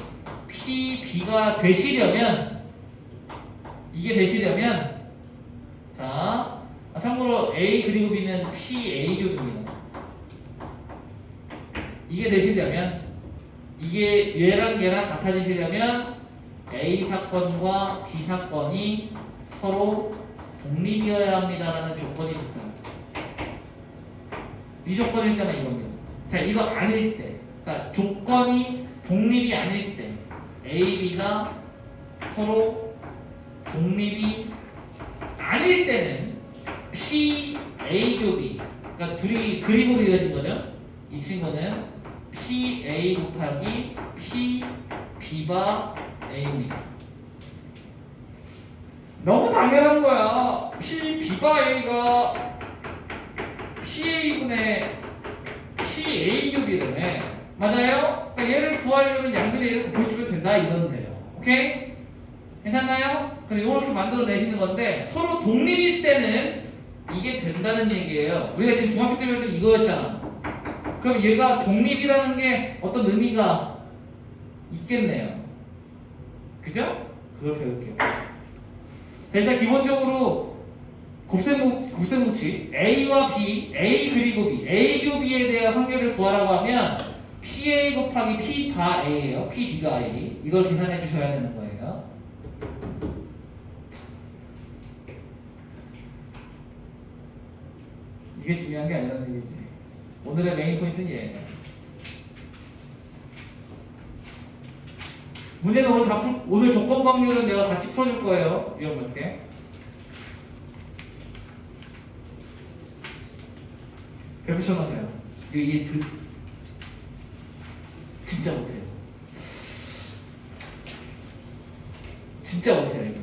P, B가 되시려면 이게 되시려면 자, 참고로 A 그리고 B는 P, A 교입니다. 이게 되시려면 이게 얘랑 얘랑 같아지시려면 A 사건과 B 사건이 서로 독립이어야 합니다라는 조건이 붙어요. 이 조건일 때만 이겁니다. 자, 이거 아닐 때, 그러니까 조건이 독립이 아닐 때 A, B가 서로 독립이 아닐 때는 P, A 교비, 그러니까 둘이 그림으로 이어진 거죠. 이 친구는 P, A 곱하기 P, B바 A입니다. 너무 당연한 거야. P, B바 A가 PA분의 PA 교비라네. 맞아요? 그러니까 얘를 구하려면 양변의 얘를 곱해주면 된다 이건데요. 오케이? 괜찮나요? 그래서 이렇게 만들어내시는 건데 서로 독립일 때는 이게 된다는 얘기예요. 우리가 지금 중학교 때 배울 때 이거였잖아. 그럼 얘가 독립이라는 게 어떤 의미가 있겠네요. 그죠? 그걸 배울게요. 자, 일단 기본적으로 곱셈뭉치 A와 B, A 그리고 B, A 교 B에 대한 확률을 구하라고 하면 PA 곱하기 P 바 A예요. P, B가 A. 이걸 계산해 주셔야 되는 거예요. 이게 중요한 게 아니라는 얘기지. 오늘의 메인 포인트는 얘예요. 문제는 오늘 조건 확률은 내가 같이 풀어줄 거예요. 이런 거 이렇게. 배부 쳐놓으세요. 이게 진짜 못해요. 진짜 못해요, 이거.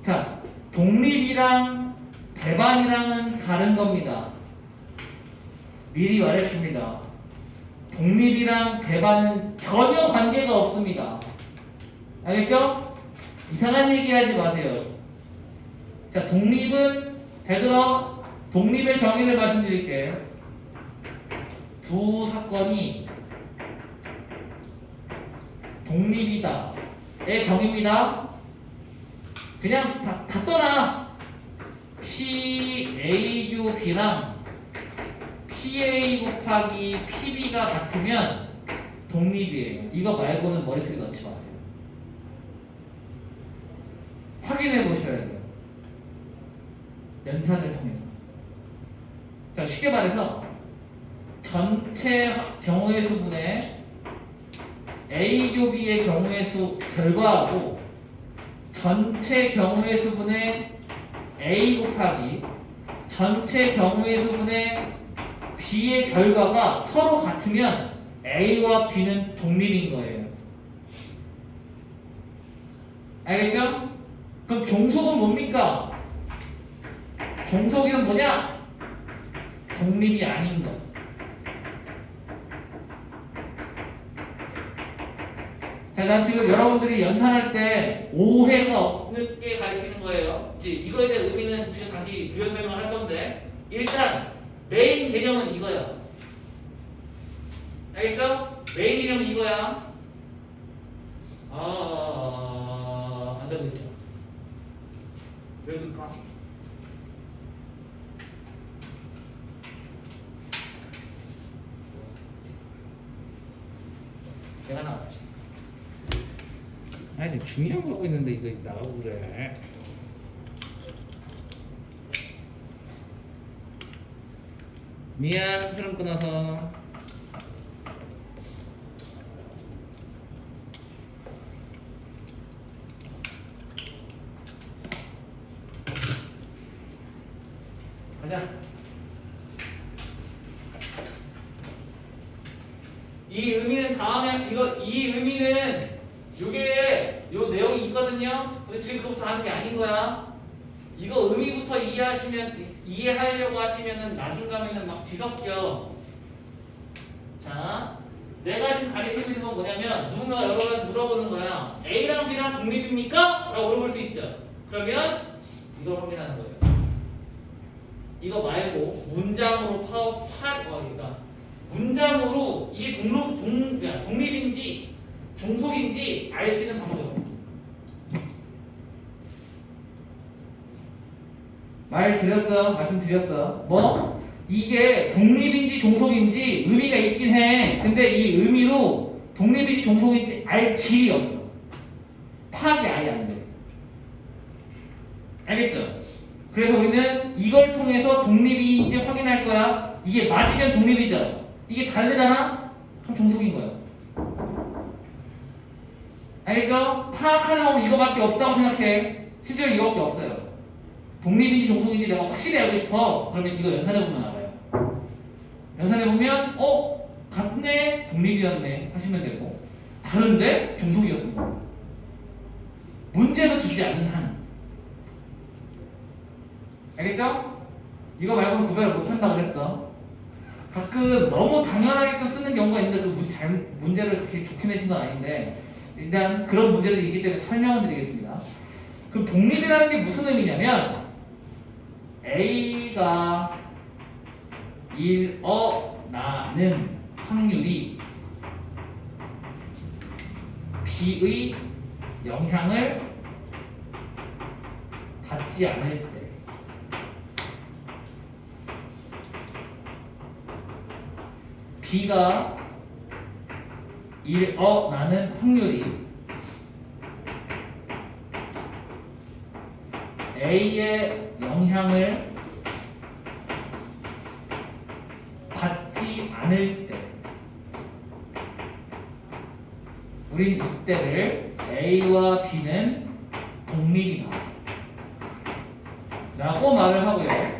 자, 독립이랑 배반이랑은 다른 겁니다. 미리 말했습니다. 독립이랑 배반은 전혀 관계가 없습니다. 알겠죠? 이상한 얘기 하지 마세요. 자, 독립은, 잘 들어. 독립의 정의를 말씀드릴게요. 두 사건이 독립이다의 정의입니다. 그냥 다 떠나. PA 교 B랑 PA 곱하기 PB가 같으면 독립이에요. 이거 말고는 머릿속에 넣지 마세요. 확인해 보셔야 돼요. 연산을 통해서. 자, 쉽게 말해서 전체 경우의 수분의 A 교 B의 경우의 수 결과하고 전체 경우의 수분의 A 곱하기 전체 경우의 수분의 B의 결과가 서로 같으면 A와 B는 독립인 거예요. 알겠죠? 그럼 종속은 뭡니까? 종속이는 뭐냐? 독립이 아닌 것. 자, 난 지금 여러분들이 연산할 때 오해가 없는 게 가르치는 거예요. 이제 이거에 대한 의미는 지금 다시 부연 설명을 할 건데, 일단 메인 개념은 이거야. 알겠죠? 메인 개념은 이거야. 안 되고 있죠. 왜 그럴까? 내가 나왔지. 아니 지금 중요한 거 하고 있는데 이거 나가고 그래. 미안, 흐름 끊어서. 가자. 이 의미는 다음에 이 의미는 요게 요 내용이 있거든요. 근데 지금 그것부터 하는 게 아닌 거야. 이거 의미부터 이해하려고 하시면은 나중 가면은 막 뒤섞여. 자, 내가 지금 가르치고 있는 건 뭐냐면 누군가가 여러 가지 물어보는 거야. A랑 B랑 독립입니까? 라고 물어볼 수 있죠. 그러면 이걸 확인하는 거예요. 이거 말고 문장으로 그러니까 문장으로 이게 독립인지 종속인지 알 수 있는 방법이 없어. 말씀드렸어. 뭐? 이게 독립인지 종속인지 의미가 있긴 해. 근데 이 의미로 독립인지 종속인지 알 길이 없어. 파악이 아예 안 돼. 알겠죠? 그래서 우리는 이걸 통해서 독립인지 확인할 거야. 이게 맞으면 독립이죠. 이게 다르잖아? 그럼 종속인 거야. 알겠죠? 파악하는 방법은 이거밖에 없다고 생각해. 실제로 이거밖에 없어요. 독립인지 종속인지 내가 확실히 알고 싶어. 그러면 이거 연산해보면 알아요. 연산해보면 같네? 독립이었네 하시면 되고, 다른데? 종속이었던 겁니다. 문제에서 주지 않는 한. 알겠죠? 이거 말고는 구별을 못한다 그랬어. 가끔 너무 당연하게끔 쓰는 경우가 있는데 그 문제를 그렇게 좋게 내신 건 아닌데, 일단 그런 문제들이 있기 때문에 설명을 드리겠습니다. 그럼 독립이라는 게 무슨 의미냐면 A가 일어나는 확률이 B의 영향을 받지 않을 때, B가 일어나는 확률이 A의 영향을 받지 않을 때, 우린 이때를 A와 B는 독립이다 라고 말을 하고요.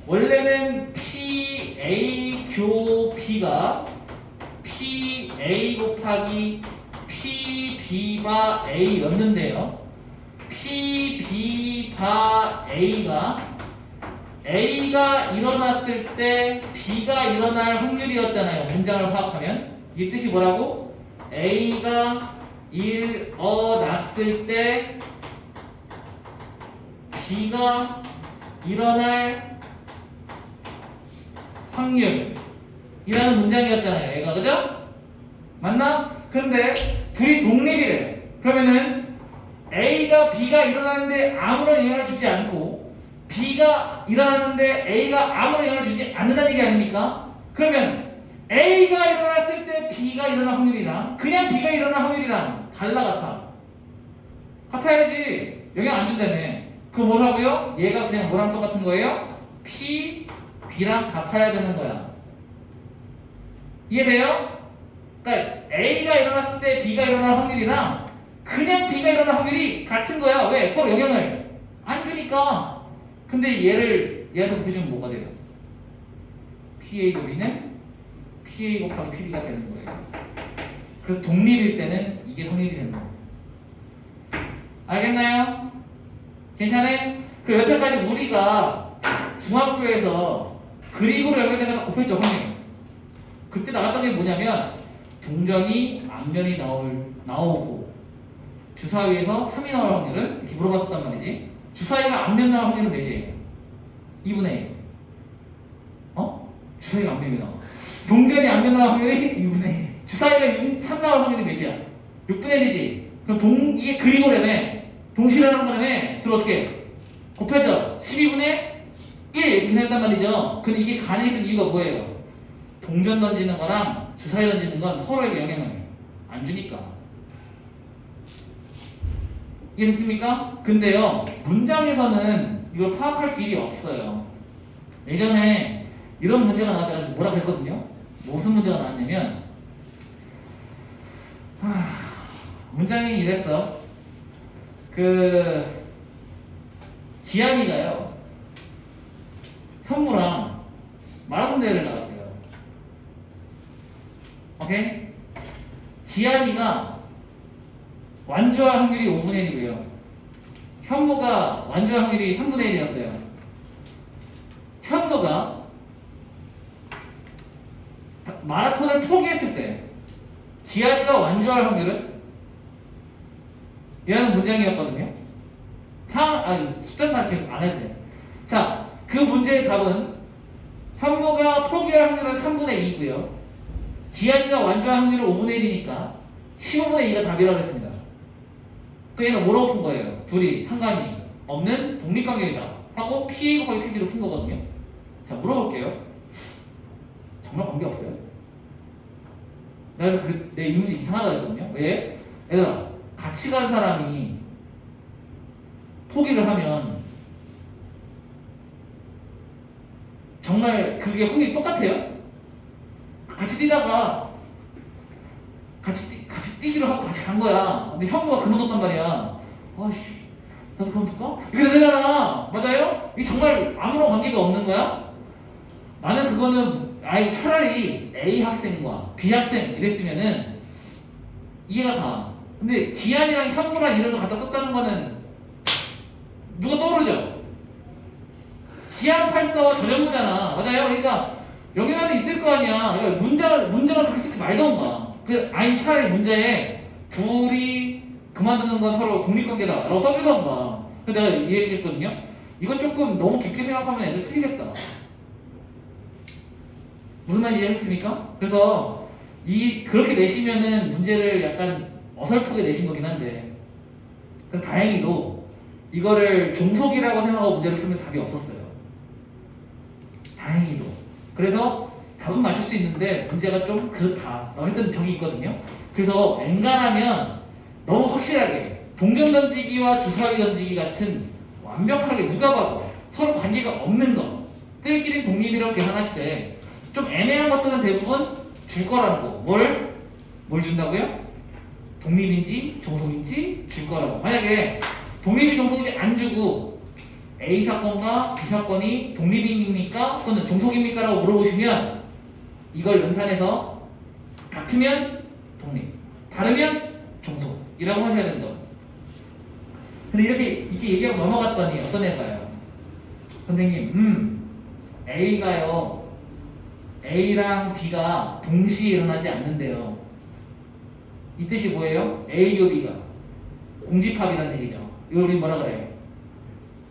원래는 PA 교 B가 PA 곱하기 PB바 A였는데요. PB바 A가 일어났을 때 B가 일어날 확률이었잖아요. 문장을 파악하면. 이 뜻이 뭐라고? A가 일어났을 때 B가 일어날 확률이라는 문장이었잖아요. 얘가 그죠? 맞나? 근데 둘이 독립이래. 그러면은 A가 B가 일어나는데 아무런 영향을 주지 않고 B가 일어나는데 A가 아무런 영향을 주지 않는다는 얘기 아닙니까? 그러면 A가 일어났을 때 B가 일어날 확률이랑 그냥 B가 일어날 확률이랑 달라 같아. 같아야지. 영향 안 준다며. 그럼 뭐라고요? 얘가 그냥 뭐랑 똑같은 거예요? P, B랑 같아야 되는 거야. 이해돼요? 그러니까 A가 일어났을 때 B가 일어날 확률이랑 그냥 B가 일어날 확률이 같은 거야. 왜? 서로 영향을 안 주니까. 근데 얘한테 곱해주면 뭐가 돼요? PA 곱이는 PA 곱하기 PB가 되는 거예요. 그래서 독립일 때는 이게 성립이 되는 겁니다. 알겠나요? 괜찮아요? 그 여태까지 우리가 중학교에서 그리고로 연결돼서 곱했죠, 확률. 그때 나왔던 게 뭐냐면 동전이 앞면이 나오고 주사위에서 3이 나올 확률은 이렇게 물어봤었단 말이지. 주사위가 앞면 나올 확률은 몇이에요? 2분의 1. 주사위가 앞면이 나와. 동전이 앞면 나올 확률이 2분의 1. 주사위가 3 나올 확률이 몇이야? 6분의 1이지. 그럼 이게 그리고라며 동시라는 거라며 둘 어떻게 해? 곱해져. 12분의 1 이렇게 생겼단 말이죠. 근데 이게 가능했던 이유가 뭐예요? 동전 던지는 거랑 주사위 던지는 건 서로에게 영향을 안 주니까. 이해됐습니까? 근데요, 문장에서는 이걸 파악할 길이 없어요. 예전에 이런 문제가 나왔다가 뭐라고 했거든요? 무슨 문제가 나왔냐면, 문장이 이랬어. 기한이가요, 현무랑 마라톤 대회를 나갔대요. 오케이? 기한이가 완주할 확률이 5분의 1이고요. 현무가 완주할 확률이 3분의 1이었어요. 현무가 마라톤을 포기했을 때 기한이가 완주할 확률은? 이라는 문장이었거든요. 숫자는 다 기억 안 해도 돼요. 자, 그 문제의 답은 현무가 포기할 확률은 3분의 2고요. 기한이가 완주할 확률은 5분의 1이니까 15분의 2가 답이라고 했습니다. 그 얘는 뭐라고 푼 거예요? 둘이 상관이 없는 독립관계이다 하고 PA 곱하기 PB로 푼 거거든요. 자, 물어볼게요. 정말 관계없어요? 내가 이 문제 이상하다 그랬거든요. 왜? 얘들아, 같이 간 사람이 포기를 하면 정말 그게 확률이 똑같아요? 같이 뛰다가 같이 뛰기로 하고 같이 간 거야. 근데 현무가 그만뒀단 말이야. 아씨, 나도 그만둘까? 이렇게 되잖아. 맞아요? 이게 정말 아무런 관계가 없는 거야? 나는 그거는 차라리 A 학생과 B 학생 이랬으면은 이해가 가. 근데 기한이랑 현무랑 이름을 갖다 썼다는 거는 누가 떠오르죠? 기한 84와 전현무잖아. 맞아요? 그러니까 영향이 있을 거 아니야. 그러니까 문장을 그렇게 쓰지 말던가. 차라리 문제에 둘이 그만두는 건 서로 독립관계다 라고 써주던가. 그래서 내가 이 얘기했거든요. 이건 조금 너무 깊게 생각하면 애들 틀리겠다. 무슨 말인지 이해했습니까? 그래서 그렇게 내시면은 문제를 약간 어설프게 내신 거긴 한데, 다행히도 이거를 종속이라고 생각하고 문제를 풀면 답이 없었어요. 다행히도. 그래서 답은 맞을 수 있는데 문제가 좀 그렇다라고 했던 적이 있거든요. 그래서 엔간하면 너무 확실하게 동전 던지기와 주사위 던지기 같은 완벽하게 누가 봐도 서로 관계가 없는 것들끼리 독립이라고 계산하실 때 좀 애매한 것들은 대부분 줄 거라는 거. 뭘 준다고요? 독립인지 종속인지 줄 거라고. 만약에 독립이 종속인지 안 주고 A 사건과 B 사건이 독립입니까? 또는 종속입니까? 라고 물어보시면 이걸 연산해서 같으면 독립, 다르면 종속이라고 하셔야 된다. 근데 이렇게 얘기하고 넘어갔더니 어떤 애가요? 선생님, A가요, A랑 B가 동시에 일어나지 않는데요. 이 뜻이 뭐예요? A교 B가 공집합이라는 얘기죠. 이걸 우리 뭐라 그래요?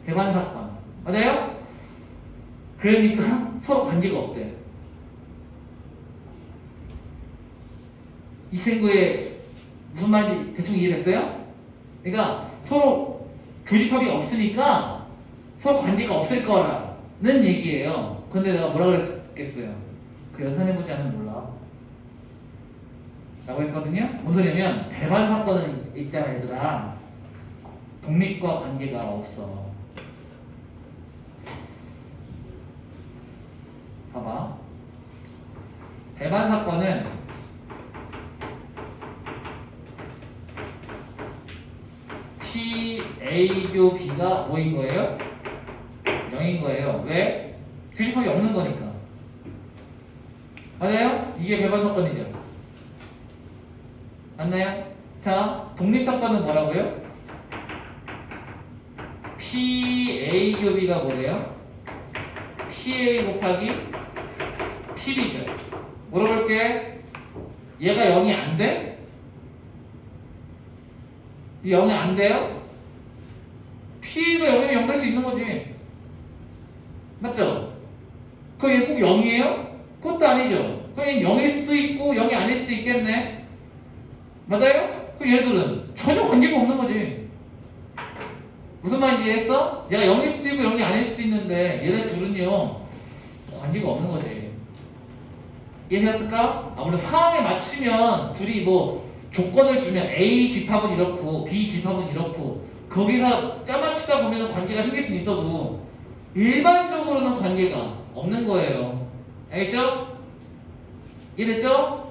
배반사건. 맞아요? 그러니까 서로 관계가 없대. 이 친구의 무슨 말인지 대충 이해됐어요? 그러니까 서로 교집합이 없으니까 서로 관계가 없을 거라는 얘기예요. 근데 내가 뭐라 그랬겠어요? 그 연산해보지 않으면 몰라 라고 했거든요. 뭔 소리냐면 배반 사건은 있잖아 얘들아. 독립과 관계가 없어. 봐봐. 배반 사건은 P, A교 B가 뭐인 거예요? 0인 거예요. 왜? 교집합이 없는 거니까. 맞아요? 이게 배반 사건이죠. 맞나요? 자, 독립 사건은 뭐라고요? PA 교비가 뭐래요? PA 곱하기 PB죠. 물어볼게. 얘가 0이 안 돼? 0이 안 돼요? PA가 0이면 0 될 수 있는 거지. 맞죠? 그럼 얘 꼭 0이에요? 그것도 아니죠. 그럼 얘는 0일 수도 있고 0이 아닐 수도 있겠네. 맞아요? 그럼 얘들은 전혀 관계가 없는 거지. 무슨 말인지 이해했어? 얘가 0일 수도 있고 0이 아닐 수도 있는데 얘네 둘은요 관계가 없는 거지. 이해했을까? 아무래도 상황에 맞추면 둘이 뭐 조건을 주면 A 집합은 이렇고 B 집합은 이렇고 거기서 짜맞추다 보면 관계가 생길 수는 있어도 일반적으로는 관계가 없는 거예요. 알겠죠? 이해됐죠?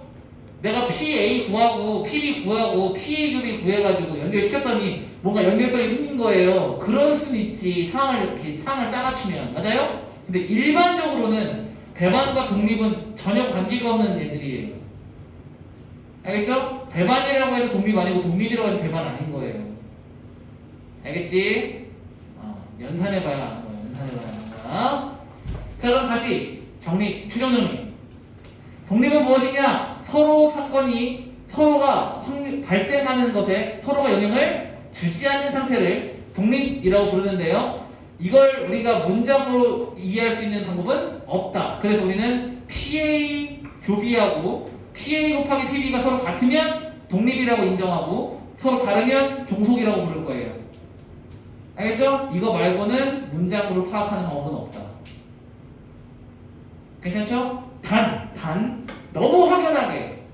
내가 PA 구하고 PB 구하고 PA 교비 구해가지고 연결시켰더니 뭔가 연결성이 생긴 거예요. 그럴 수는 있지. 상황을 짜맞추면. 맞아요? 근데 일반적으로는 배반과 독립은 전혀 관계가 없는 애들이에요. 알겠죠? 배반이라고 해서 독립 아니고 독립이라고 해서 배반 아닌 거예요. 알겠지? 연산해봐야 아는 거야. 연산해봐야 아는 거야. 자, 그럼 다시 최종 정리. 독립은 무엇이냐? 서로 사건이 서로가 발생하는 것에 서로가 영향을 주지 않는 상태를 독립이라고 부르는데요. 이걸 우리가 문장으로 이해할 수 있는 방법은 없다. 그래서 우리는 PA 교비하고 PA 곱하기 PB가 서로 같으면 독립이라고 인정하고 서로 다르면 종속이라고 부를 거예요. 알겠죠? 이거 말고는 문장으로 파악하는 방법은 없다. 괜찮죠? 단 너무 확연하게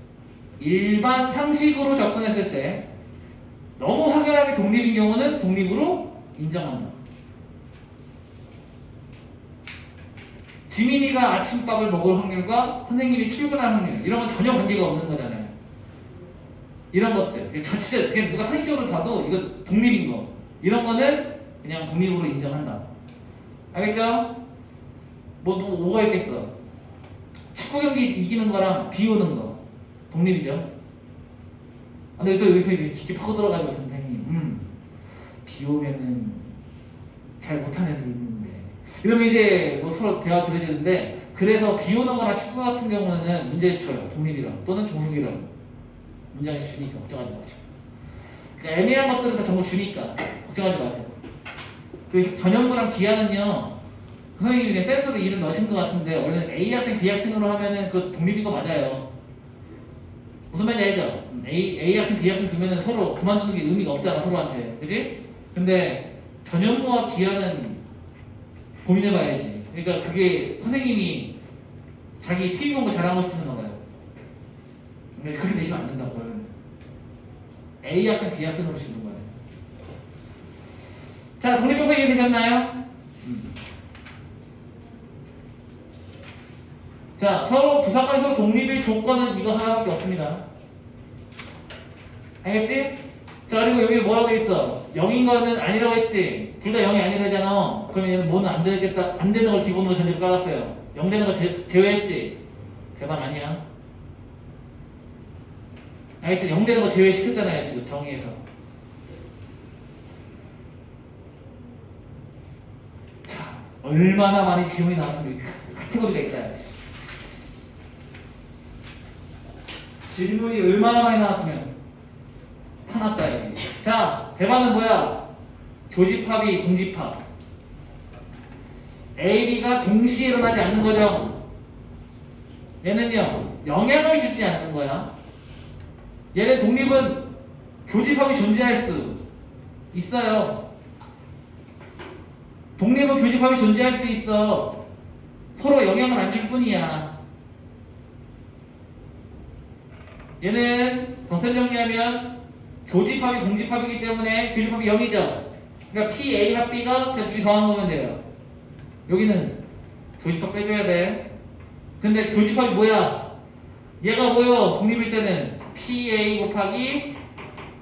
일반 상식으로 접근했을 때 너무 확연하게 독립인 경우는 독립으로 인정한다. 지민이가 아침밥을 먹을 확률과 선생님이 출근할 확률 이런 건 전혀 관계가 없는 거잖아요. 이런 것들 진짜 그냥 누가 상식적으로 봐도 이거 독립인 거 이런 거는 그냥 독립으로 인정한다. 알겠죠? 뭐가 있겠어? 축구 경기 이기는 거랑 비우는 거 독립이죠. 근데 여기서 이제 깊게 파고 들어가지고 선생님 비오면은 잘 못하는 애들이 있는데 이러면 이제 뭐 서로 대화 길어지는데 그래서 비오는 거나 축구 같은 경우는 문제에서 줘요. 독립이라고 또는 종속이라고 문장에서 주니까 걱정하지 마시고 그러니까 애매한 것들은 다 전부 주니까 걱정하지 마세요. 그 전형부랑 기하는요 선생님이 그냥 센스로 이름 넣으신 것 같은데 원래는 A학생, B학생으로 하면은 그 독립인 거 맞아요. 무슨 말인지 알죠? A학생, B학생 두면은 서로 그만두는 게 의미가 없잖아 서로한테. 그지? 근데 전형부와 기하는 고민해봐야지. 그러니까 그게 선생님이 자기 TV 공부 잘하고 싶어서 나가요. 그렇게 내시면 안 된다고. A학생, B학생으로 주는 거예요. 자, 독립종속 이해되셨나요? 자, 서로 두 사건이 서로 독립일 조건은 이거 하나밖에 없습니다. 알겠지? 자, 그리고 여기 뭐라고 돼 있어? 0인 거는 아니라고 했지? 둘 다 0이 아니라잖아. 그러면 얘는 뭐는 안 되겠다, 안 되는 걸 기본으로 전제로 깔았어요. 0 되는 거 제외했지? 배반 아니야. 알겠지? 0 되는 거 제외시켰잖아요, 지금 정의에서. 자, 얼마나 많이 지문이 나왔으면 카테고리가 있다. 질문이 얼마나 많이 나왔으면 타났다 여기. 자, 배반은 뭐야? 교집합이 공집합. A, B가 동시에 일어나지 않는 거죠. 얘는요 영향을 주지 않는 거야. 얘는 독립은 교집합이 존재할 수 있어요. 독립은 교집합이 존재할 수 있어. 서로 영향을 안 줄 뿐이야. 얘는 덧셈 정리하면 교집합이 공집합이기 때문에 교집합이 0이죠. 그러니까 P, A 합 B가 그냥 둘이 더한 거면 돼요. 여기는 교집합 빼줘야 돼. 근데 교집합이 뭐야? 얘가 뭐요? 독립일 때는 PA 곱하기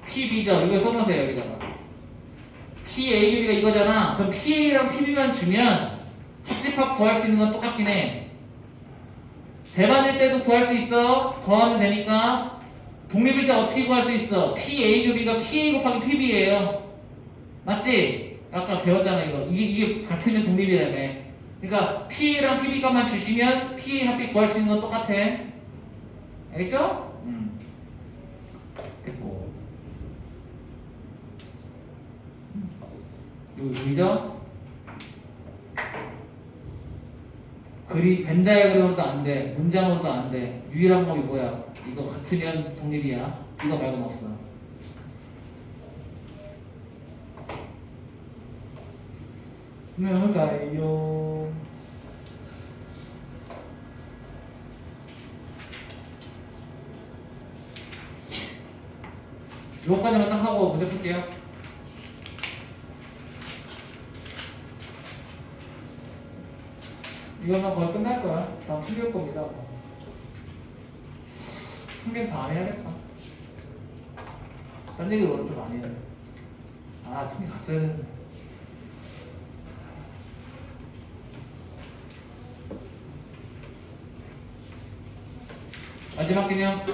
PB죠. 이거 써놓으세요, 여기다가. PAB가 이거잖아. 그럼 PA랑 PB만 주면 합집합 구할 수 있는 건 똑같긴 해. 대반일 때도 구할 수 있어. 더하면 되니까. 독립일 때 어떻게 구할 수 있어? PA 교비가 PA 곱하기 PB예요. 맞지? 아까 배웠잖아, 이거. 이게 같으면 독립이라며. 그러니까 PA랑 PB 값만 주시면 PA 합비 구할 수 있는 건 똑같아. 알겠죠? 됐고. 여기죠? 벤 다이어그램으로도 안 돼. 문장으로도 안 돼. 유일한 법이 뭐야? 이거 같으면 독립이야. 이거 말고는 없어. 나가요. 요거까지만 딱 하고 문제 풀게요. 이거만 거의 끝날 거야. 다 틀릴 겁니다. 한개다 안 해야겠다. 딴 얘기도 오늘 좀 많이 해야 돼. 아, 통계 갔어야 되는데. 마지막 개념.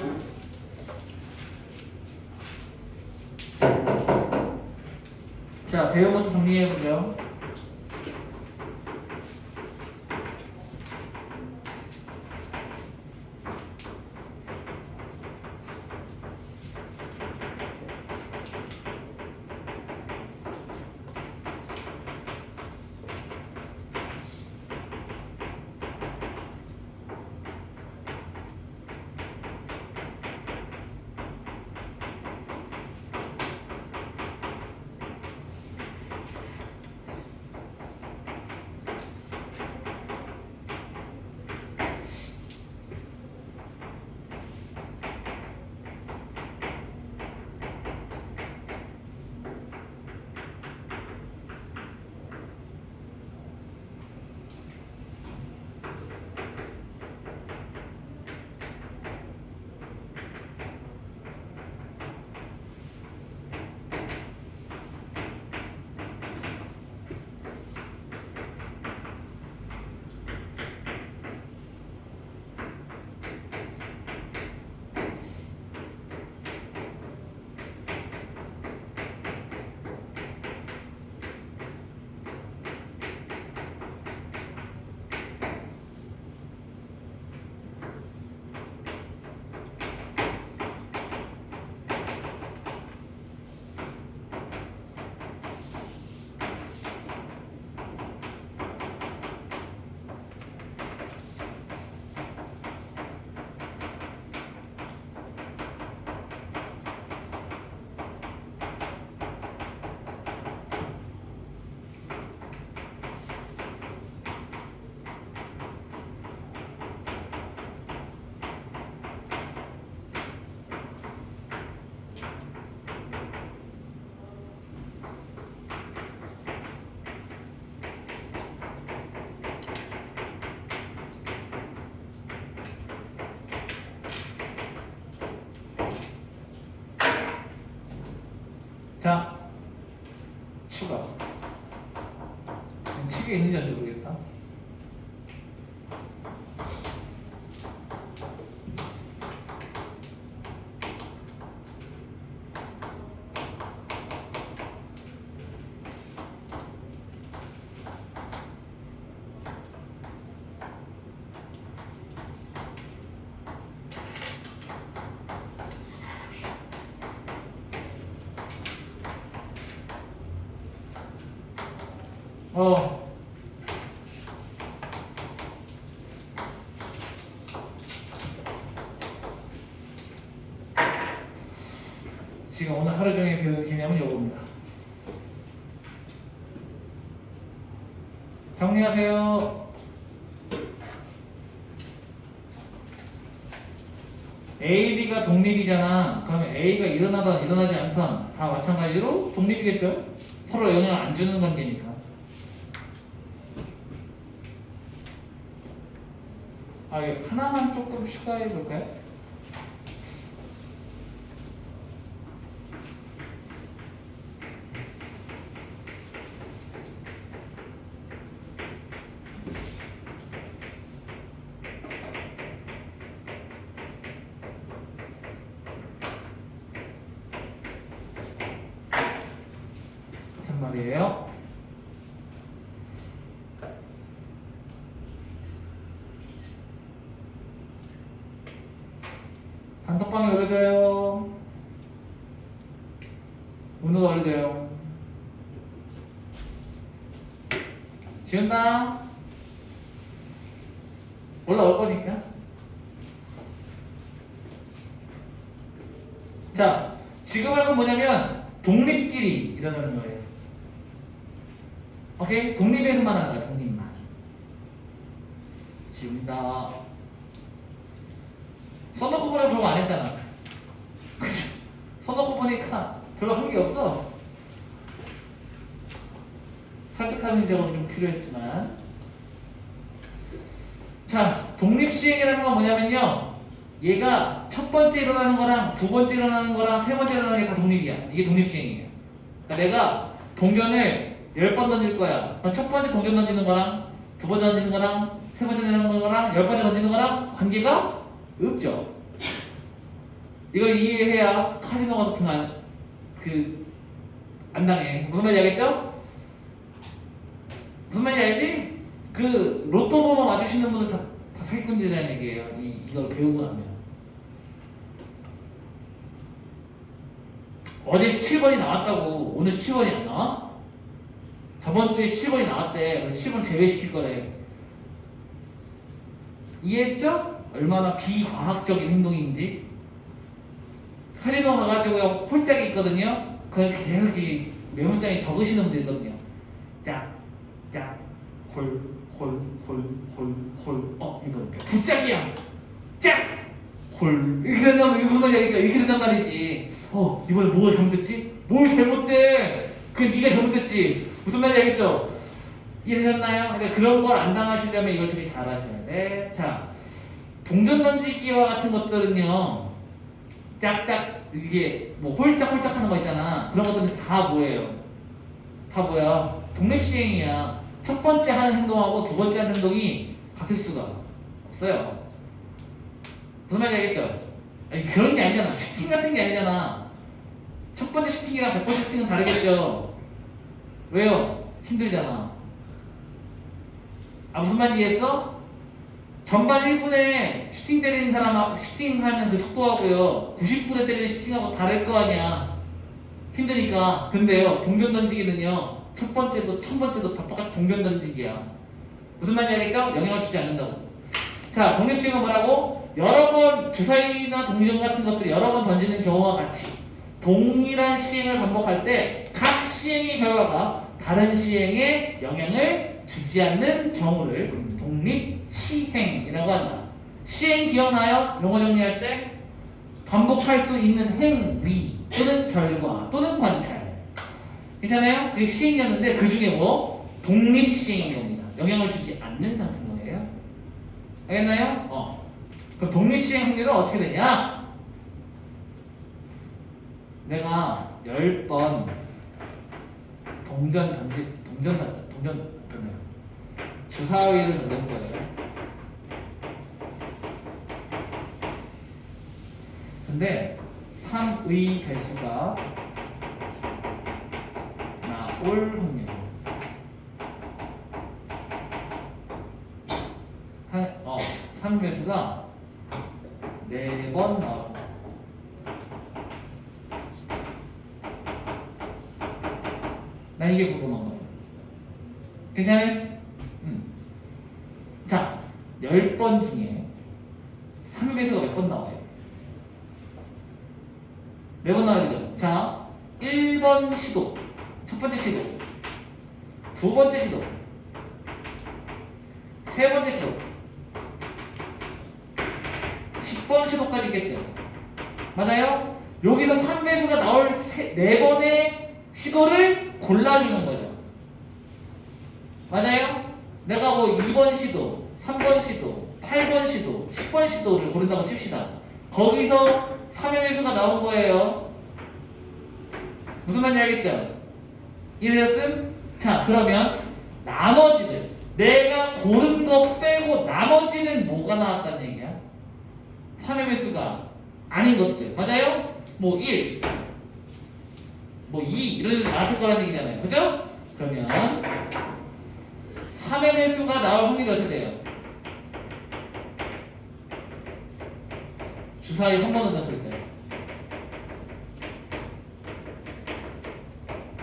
자, 배운 것 좀 정리해보죠. 자, 추가. 치게 있는지 안 모르겠다. 지금 오늘 하루 종일 배운 개념은 요겁니다. 정리하세요. A, B가 독립이잖아. 그러면 A가 일어나든 일어나지 않든 다 마찬가지로 독립이겠죠? 서로 영향을 안 주는 관계니까. 아, 이거 하나만 조금 추가해 볼까요? 같은 말이에요. 단톡방에 올려줘요. 문호가 올려줘요. 지운다. 올라올 거니까. 자, 지금 할 건 뭐냐면 독립끼리 일어나는 거예요. 오케이? 독립에서만 하는 거야, 독립만. 지운다. 써놓고 보니까 별거 안 했잖아. 그치? 써놓고 보니까 별로 한 게 없어. 설득하는 작업이 좀 필요했지만. 자, 독립시행이라는 건 뭐냐면요. 얘가 첫 번째 일어나는 거랑 두 번째 일어나는 거랑 세 번째 일어나는 게 다 독립이야. 이게 독립시행이에요. 그러니까 내가 동전을 10번 던질 거야. 그럼 첫 번째 동전 던지는 거랑 두 번째 던지는 거랑 세 번째 던지는 거랑 10번째 던지는 거랑 관계가 없죠. 이걸 이해해야 카지노 가서 안 당해. 무슨 말인지 알겠죠? 무슨 말인지 알지? 그 로또 번호 맞추시는 분들 다 사기꾼들이라는 얘기예요. 이걸 배우고 나면. 어제 17번이 나왔다고 오늘 17번이 안 나와? 저번 주에 17번이 나왔대. 그래서 17번 제외시킬 거래. 이해했죠? 얼마나 비과학적인 행동인지. 카지노 가가지고 홀짝이 있거든요. 그걸 계속 이 메모장에 적으시는 분들 있거든요. 짝, 짝, 홀, 홀, 홀, 홀, 홀. 이거 부짝이야. 짝, 홀. 이렇게 된다면 이거 무슨 말인지 알겠죠? 이렇게 된단 말이지. 이번에 뭐가 잘못됐지? 뭘 잘못돼? 그게 네가 잘못됐지. 무슨 말인지 알겠죠? 이해되셨나요? 그러니까 그런 걸 안 당하시려면 이걸 되게 잘 하셔야 돼. 자, 동전 던지기와 같은 것들은요. 짝짝 이게 뭐 홀짝홀짝 하는 거 있잖아. 그런 것들은 다 뭐예요? 다 뭐야? 독립시행이야. 첫 번째 하는 행동하고 두 번째 하는 행동이 같을 수가 없어요. 무슨 말인지 알겠죠? 아니, 그런 게 아니잖아. 슈팅 같은 게 아니잖아. 첫 번째 슈팅이랑 100번째 슈팅은 다르겠죠? 왜요? 힘들잖아. 무슨 말인지 이해했어? 전반 1분에 슈팅 때리는 사람, 슈팅하는 그 속도하고요 90분에 때리는 슈팅하고 다를 거 아니야. 힘드니까. 근데요 동전 던지기는요 첫 번째도 첫 번째도 다 똑같이 동전 던지기야. 무슨 말인지 알겠죠? 영향을 주지 않는다고. 자, 독립시행은 뭐라고? 여러 번 주사위나 동전 같은 것들을 여러 번 던지는 경우와 같이 동일한 시행을 반복할 때 각 시행의 결과가 다른 시행에 영향을 주지 않는 경우를 독립시행이라고 한다. 시행 기억나요? 용어 정리할 때 반복할 수 있는 행위 또는 결과 또는 관찰. 괜찮아요? 그게 시행이었는데 그 중에 뭐? 독립시행인 겁니다. 영향을 주지 않는 상태인 거예요. 알겠나요? 그럼 독립시행 확률은 어떻게 되냐? 내가 10번 동전 주사위를 던질 거예요. 근데 3의 배수가 나올 확률 3배수가 4번 나올. 난 이게 궁금한 거예요. 괜찮아요? 자, 10번 중에 3배수가 몇 번 나와야 돼? 4번 나와야 되죠? 자, 1번 시도, 첫 번째 시도, 두 번째 시도, 세 번째 시도, 10번 시도까지 있겠죠. 맞아요? 여기서 3배수가 나올 4번의 시도를 골라주는 거죠. 맞아요? 내가 뭐 2번 시도, 3번 시도, 8번 시도, 10번 시도를 고른다고 칩시다. 거기서 3의 배수가 나온 거예요. 무슨 말인지 알겠죠? 이해되셨음? 자, 그러면 나머지는 내가 고른 거 빼고 나머지는 뭐가 나왔다는 얘기야? 3의 배수가 아닌 것들. 맞아요? 뭐 1, 뭐 2 이런 게 나왔을 거라는 얘기잖아요. 그죠? 그러면 3의 배수가 나올 확률이 어떻게 돼요? 주사위 한 번 얹었을 때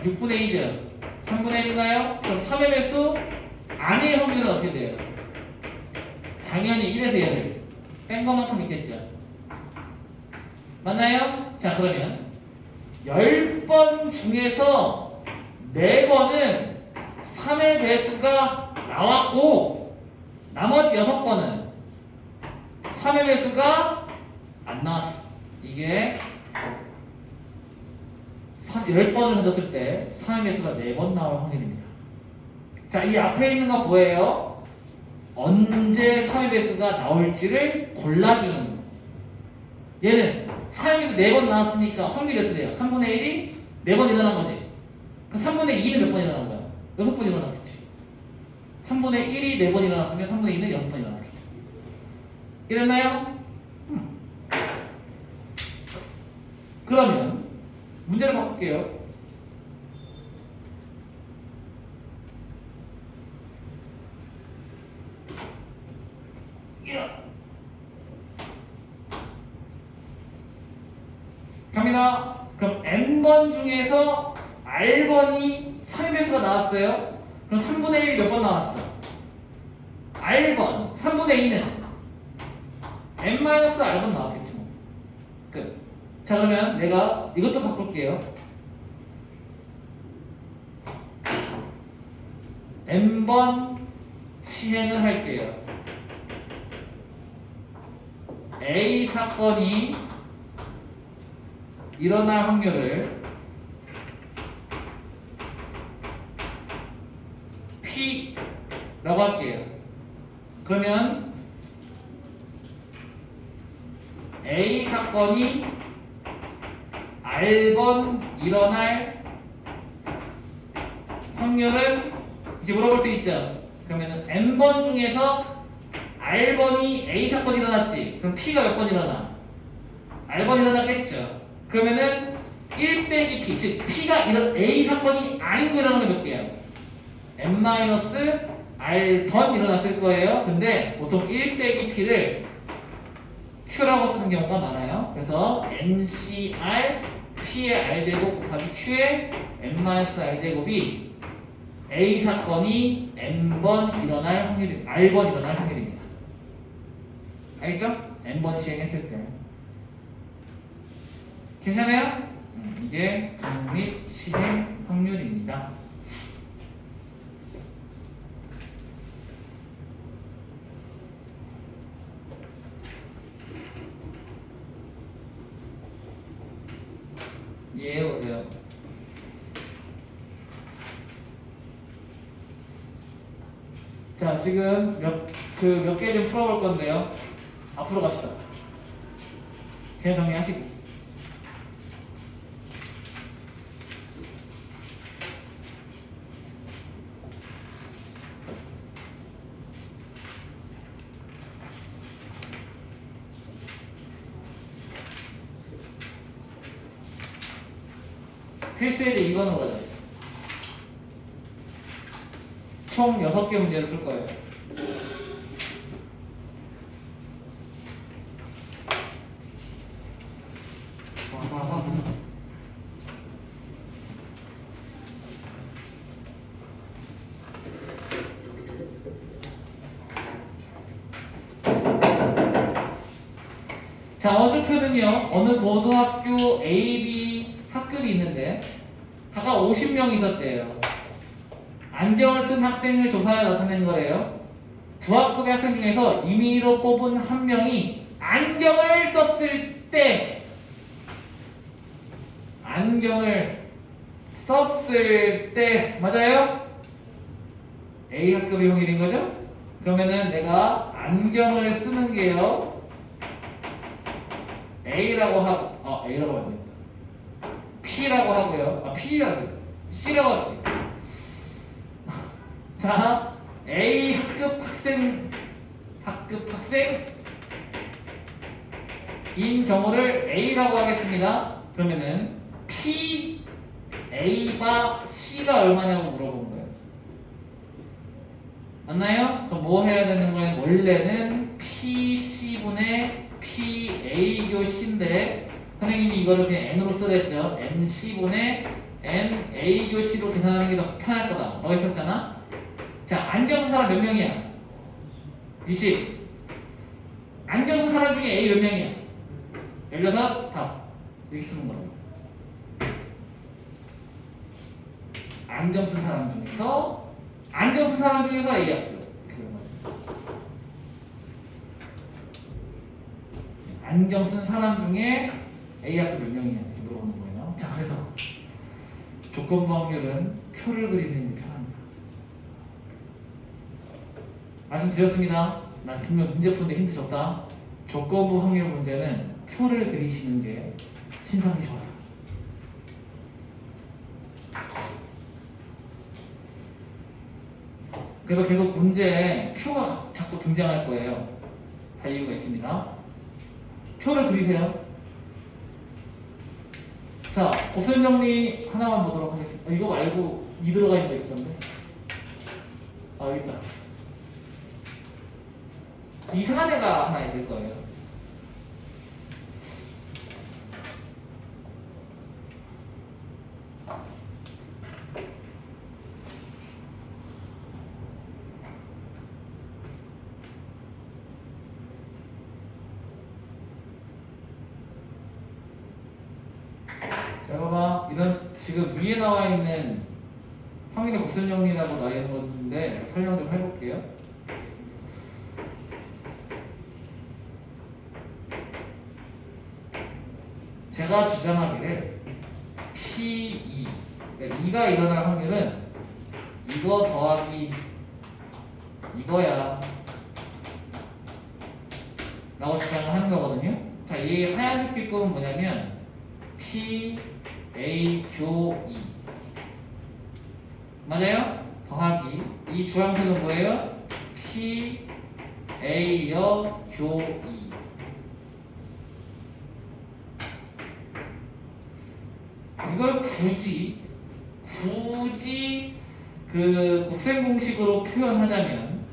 6분의 2죠. 3분의 1인가요? 그럼 3의 배수 아닐 확률은 어떻게 돼요? 당연히 1에서 0을 뺀 것만큼 있겠죠. 맞나요? 자, 그러면 10번 중에서 4번은 3의 배수가 나왔고 나머지 6번은 3의 배수가 안 나왔어. 이게 10번을 던졌을 때 3의 배수가 4번 나올 확률입니다. 자, 이 앞에 있는 건 뭐예요? 언제 3의 배수가 나올지를 골라주는 거. 얘는 3의 배수 4번 나왔으니까 확률이 어떻게 돼요? 3분의 1이 4번 일어난 거지. 그럼 3분의 2는 몇 번 일어난 거야? 6번 일어났겠지. 3분의 1이 4번 일어났으면 3분의 2는 6번 일어났겠죠. 이랬나요? 그러면 문제를 바꿀게요. 갑니다. 그럼 n번 중에서 r번이 3의 배수가 나왔어요. 그럼 3분의 1이 몇 번 나왔어? r번 3분의 2는 n-r번 나왔겠지 뭐. 끝. 자, 그러면 내가 이것도 바꿀게요. n번 시행을 할게요. A 사건이 일어날 확률을 P라고 할게요. 그러면 A 사건이 R번 일어날 확률은 이제 물어볼 수 있죠. 그러면 N번 중에서 R번이 A 사건이 일어났지. 그럼 P가 몇 번 일어나? R번 일어났겠죠. 그러면은 1 빼기 P, 즉 P가 A 사건이 아닌 거 일어나는 게 몇 개야? n-R번 일어났을 거예요. 근데 보통 1 빼기 P를 Q라고 쓰는 경우가 많아요. 그래서 NCR P의 R제곱 곱하기 Q의 n-R제곱이 A 사건이 N번 일어날 확률이 R번 일어날 확률입니다. 알겠죠? N번 시행했을 때. 괜찮아요? 이게 독립 시행 확률입니다. 이해해보세요. 자, 지금 몇 개 좀 풀어볼 건데요. 앞으로 갑시다. 그냥 정리하시고. 필수예제 2번으로 가자. 총 6개 문제를 풀 거예요. 자, 어조표는요, 어느 고등학교 A, B 학급이 있는데 각각 50명이 있었대요. 안경을 쓴 학생을 조사하여 나타낸 거래요. 두 학급의 학생 중에서 임의로 뽑은 한 명이 안경을 썼을 때 맞아요? A 학급의 확률인 거죠? 그러면은 내가 안경을 쓰는 게요 A라고 하고 A라고 하면 됩니다. P라고 하고요. P라고 C라고 할게요. 자, A 학급 학생인 경우를 A라고 하겠습니다. 그러면은 P A가 C가 얼마냐고 물어본 거예요. 맞나요? 그래서 뭐 해야 되는 거예요? 원래는 PC분의 PA 교시인데 선생님이 이거를 그냥 N으로 쓰랬죠. NC분의 NA 교시로 계산하는 게 더 편할 거다 라고 했었잖아. 자, 안경 쓴 사람 몇 명이야? 20. 안경 쓴 사람 중에 A 몇 명이야? 16? 답. 이렇게 쓰는 거라고. 안경 쓴 사람 중에서 A 학급. 이렇게 되는 거예요. 안경 쓴 사람 중에 A 학급 몇 명이냐 이렇게 물어보는 거예요. 자, 그래서 조건부 확률은 표를 그리는 게 편합니다. 말씀드렸습니다. 나 분명 문제 푸는데 힌트 줬다. 조건부 확률 문제는 표를 그리시는 게 신상이 좋아요. 그래서 계속 문제에 표가 자꾸 등장할 거예요. 다 이유가 있습니다. 표를 그리세요. 자, 곱셈 정리 하나만 보도록 하겠습니다. 이거 말고 이 들어가 있는 거 있을 건데. 여기 있다. 이상한 애가 하나 있을 거예요. 자, 봐봐. 이런 지금 위에 나와 있는 확률의 곱셈 정리라고 나와 있는 건데 설명 좀 해볼게요. 제가 주장하기를 P2, 그러니까 2가 일어날 확률은 이거 더하기 이거야 라고 주장을 하는 거거든요. 자, 이 하얀색 비법은 뭐냐면 P, A, 교 2 맞아요? 더하기 이 주황색은 뭐예요? P, A여, 교 2 이걸 굳이 그 곱셈 공식으로 표현하자면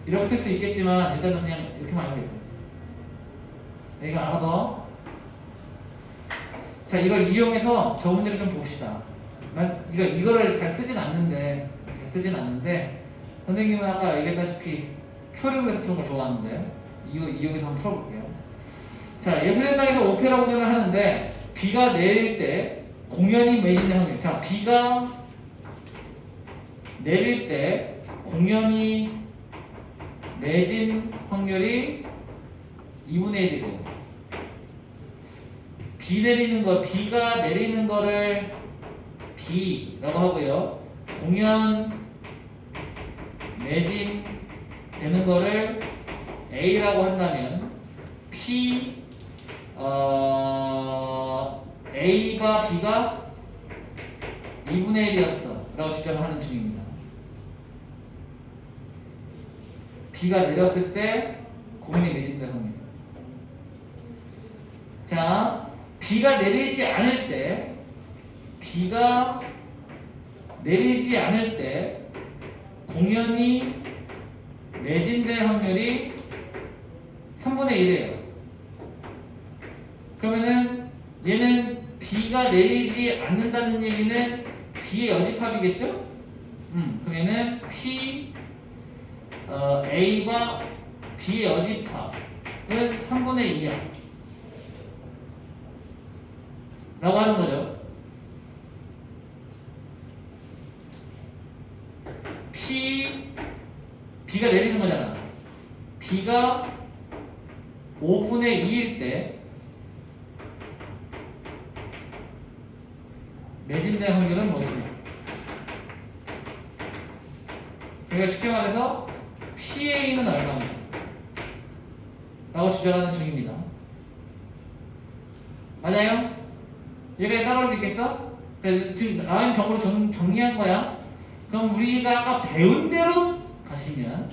이렇게 쓸 수 있겠지만 일단은 그냥 이렇게만 알고 계세요. 이거 알아서. 자, 이걸 이용해서 저 문제를 좀 봅시다. 이거를 잘 쓰진 않는데 선생님은 아까 얘기했다시피 표를 그려서 푸는 걸 좋아하는데 이거 이용해서 한번 풀어볼게요. 자, 예술현장에서 오페라 공연을 하는데 비가 내릴 때 공연이 매진될 확률. 자, 비가 내릴 때 공연이 매진 확률이 2분의 1이래요. 비가 내리는 거를 B라고 하고요. 공연 매진 되는 거를 A라고 한다면 A가 B가 2분의 1이었어 라고 주장을 하는 중입니다. 비가 내렸을 때 공연이 매진되는 확률. 자, 비가 내리지 않을 때 공연이 매진될 확률이 3분의 1이에요. 그러면은 얘는 비가 내리지 않는다는 얘기는 B의 여집합이겠죠? 그러면은 P A가 B의 여집합은 3분의 2야 라고 하는 거죠. B가 내리는 거잖아. B가 5분의 2일 때 매진될 확률은 무엇이냐? 그러니까 쉽게 말해서 PA는 얼마냐? 라고 주장하는 중입니다. 맞아요? 여기까지 따라올 수 있겠어? 그러니까 지금 라인 정보를 정리한 거야. 그럼 우리가 아까 배운 대로 가시면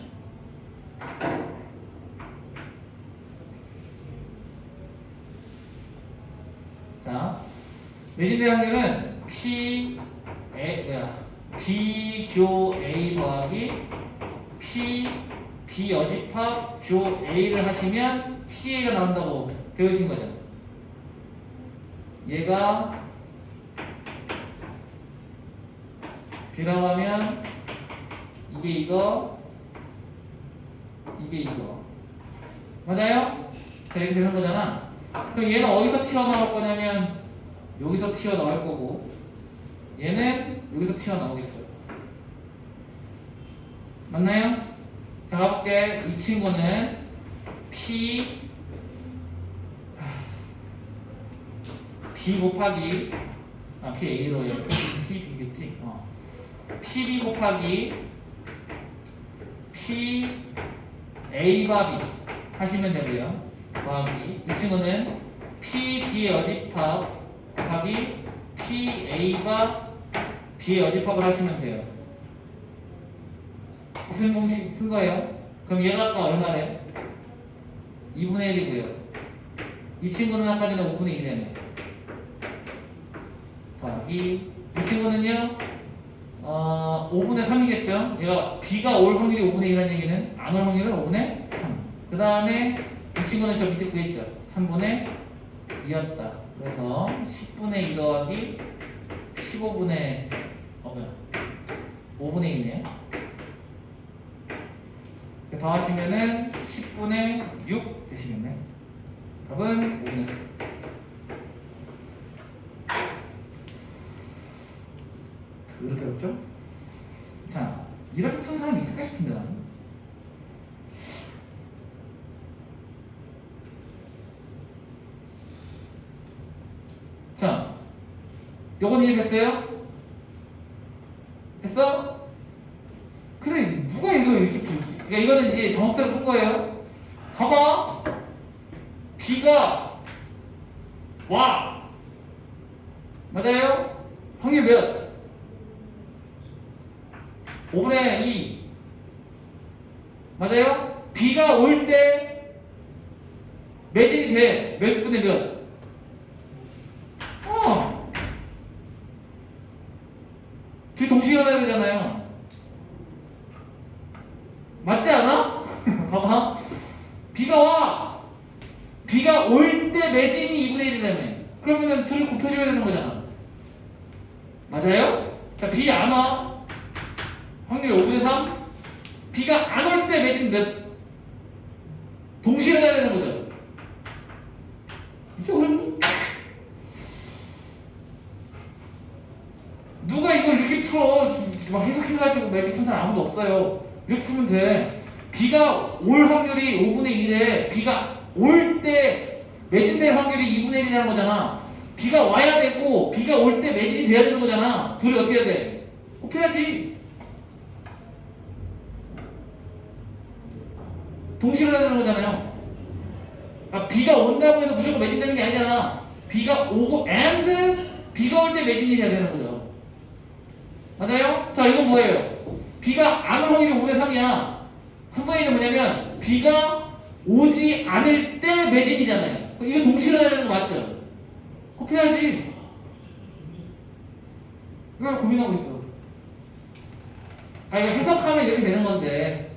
자, 매진될 확률은 B 교 A 더하기 B 여집합 교 A를 하시면 PA가 나온다고 배우신 거죠. 얘가 B라고 하면 이게 이거 맞아요? 자, 이렇게 되는 거잖아. 그럼 얘는 어디서 튀어나올 거냐면 여기서 튀어나올 거고 얘는 여기서 튀어나오겠죠. 맞나요? 자, 가볼게. 이 친구는 B 곱하기 PA로 해. PB겠지? PB 곱하기 PA바 B 하시면 되고요. 더하기 이 친구는 PB의 여집합 곱하기 PA가 B의 여집합을 하시면 돼요. 무슨 공식 쓴 거예요? 그럼 얘가 아까 얼마래? 2분의 1이고요. 이 친구는 아까 전에 5분의 1이라며. 더하기 이 친구는요 5분의 3이겠죠. 얘가 B가 올 확률이 5분의 1이라는 얘기는 안 올 확률은 5분의 3. 그 다음에 이 친구는 저 밑에 구했죠. 3분의 2였다. 그래서 10분의 2 더하기 15분의 5분의 1이네. 더하시면은 10분의 6 되시겠네. 답은 5분의 3. 그렇게 어렵죠? 자, 이렇게 푸는 사람이 있을까 싶은데 나는. 자, 요건 이해됐어요? 됐어? 근데 누가 이걸 이렇게 풀지? 그러니까 이거는 이제 정석대로 푼 거예요. 봐봐. B가 와. 맞아요? 확률 몇? 5분의 2 맞아요? B가 올 때 매진이 돼. 몇 분의 몇? 둘이 동시에 일어나야 되잖아요. 맞지 않아? 봐봐. B가 와. B가 올 때 매진이 2분의 1이라며. 그러면은 둘이 곱해줘야 되는 거잖아. 맞아요? 자, B 안 와. 확률이 5분의 3. B가 안 올 때 매진 몇? 동시에 일어나야 되는 거죠. 이게 어렵니? 누가 이걸 이렇게 풀어? 막 해석해가지고 이렇게 푼 사람 아무도 없어요. 이렇게 풀면 돼. B가 올 확률이 5분의 1에 B가 올 때 매진될 확률이 2분의 1이라는 거잖아. B가 와야 되고 B가 올 때 매진이 돼야 되는 거잖아. 둘이 어떻게 해야 돼? 곱해야지. 동시에 일어나는 거잖아요. B가 온다고 해서 무조건 매진되는 게 아니잖아. B가 오고 and B가 올 때 매진이 돼야 되는 거죠. 맞아요? 자, 이건 뭐예요? B가 안 올 확률이 5분의 3이야. 3분의 1은 뭐냐면 B가 오지 않을 때 매진이잖아요. 이거 동시에 일어나야 되는 거 맞죠? 곱해야지. 이걸 고민하고 있어. 이거 해석하면 이렇게 되는 건데.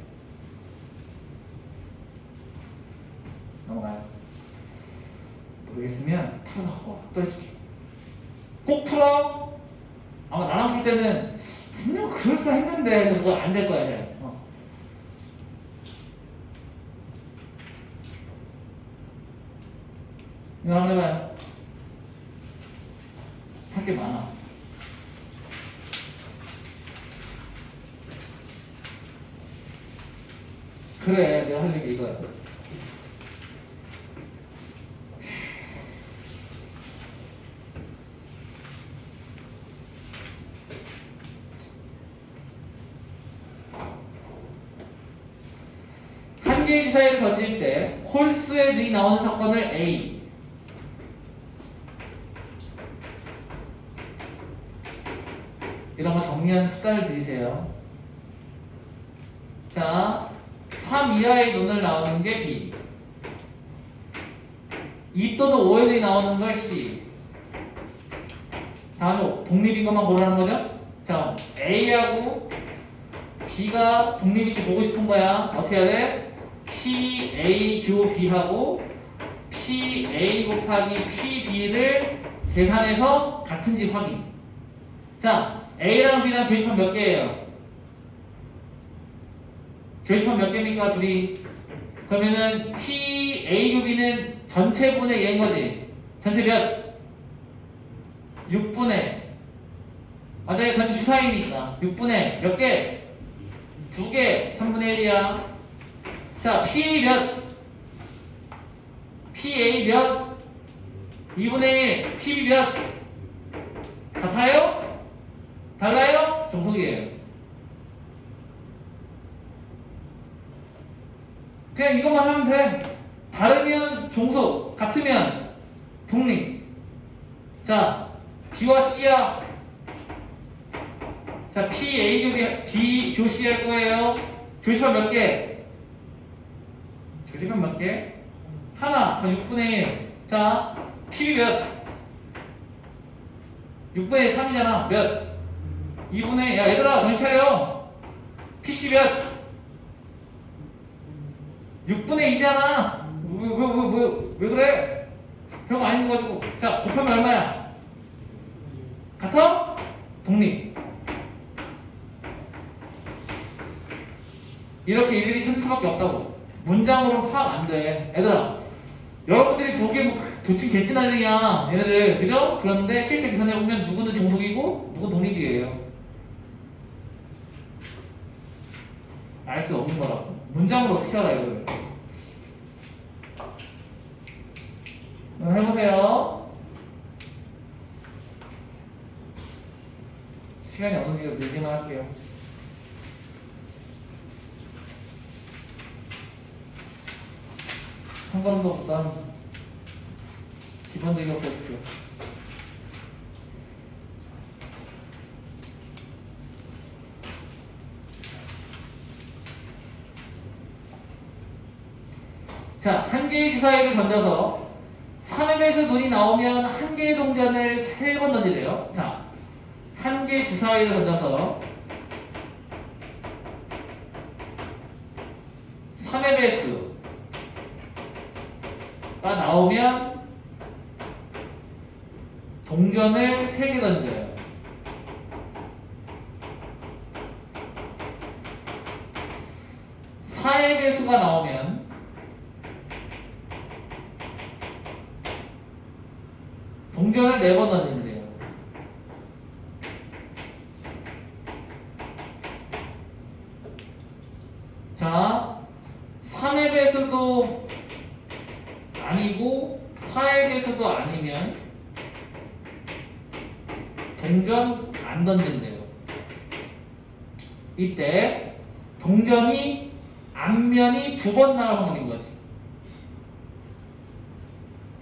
넘어가요. 모르겠으면 풀어서 또 해줄게. 꼭 풀어. 아마 나랑 풀 때는 분명 그럴싸했는데 그거 안 될 거야 잘. 이거 한번 해봐요. 할 게 많아. 그래, 내가 할 얘기 이거야. 한 개의 주사위를 던질 때 홀수의 능이 나오는 사건을 A, 이런 거 정리하는 습관을 들이세요. 자, 3 이하의 논을 나오는 게 B, 2 또는 5의 능이 나오는 걸 C. 다음에 독립인 것만 보라는 거죠? 자, A하고 B가 독립있게 보고 싶은 거야. 어떻게 해야 돼? P, A, 교, B하고 P, A 곱하기 P, B를 계산해서 같은지 확인. 자, A랑 B랑 교집합 몇 개예요? 교집합 몇 개입니까? 둘이. 그러면은 P, A, 교, B는 전체분의 얘인 거지. 전체 몇? 6분의. 맞아요. 전체 주사위니까 6분의 몇 개? 2개. 3분의 1이야. 자, P 몇? PA 몇? 2분의 1. PB 몇? 같아요? 달라요? 정석이에요. 그냥 이것만 하면 돼. 다르면 종속, 같으면 독립. 자, B와 C야. 자, P, A, 교비, B, 교, C 할 거예요. 교집합 몇 개? 교집합 몇 개? 하나, 더 6분의 1. 자, PB 몇? 6분의 3이잖아. 몇? 2분의, 야, 얘들아, 정신 차려. PC 몇? 6분의 2잖아. 왜 그래? 별거 아닌 거 가지고. 자, 곱하면 얼마야? 같아? 독립. 이렇게 일일이 찾는 수밖에 없다고. 문장으로는 파악 안 돼. 얘들아, 여러분들이 보기에 뭐 도친 개찐아니야 얘네들, 그죠? 그런데 실제 계산해보면 누구는 종속이고 누구는 독립이에요. 알 수 없는 거라고. 문장으로 어떻게 알아 이거를. 해보세요. 시간이 어느 정도 늘기만 할게요. 한 걸음도 없다. 기본적인 거 보십시오. 자, 한 개의 주사위를 던져서 3앱에서 눈이 나오면 한 개의 동전을 3번 던지래요. 자, 한 개의 주사위를 던져서 3의 배수가 나오면 동전을 3개 던져요. 사의 배수가 나오면 동전을 4번 던진대요. 자, 3의 배수도 아니고 4의 배수도 아니면 동전 안 던진대요. 이때 동전이 앞면이 2번 나올 확률인 거지.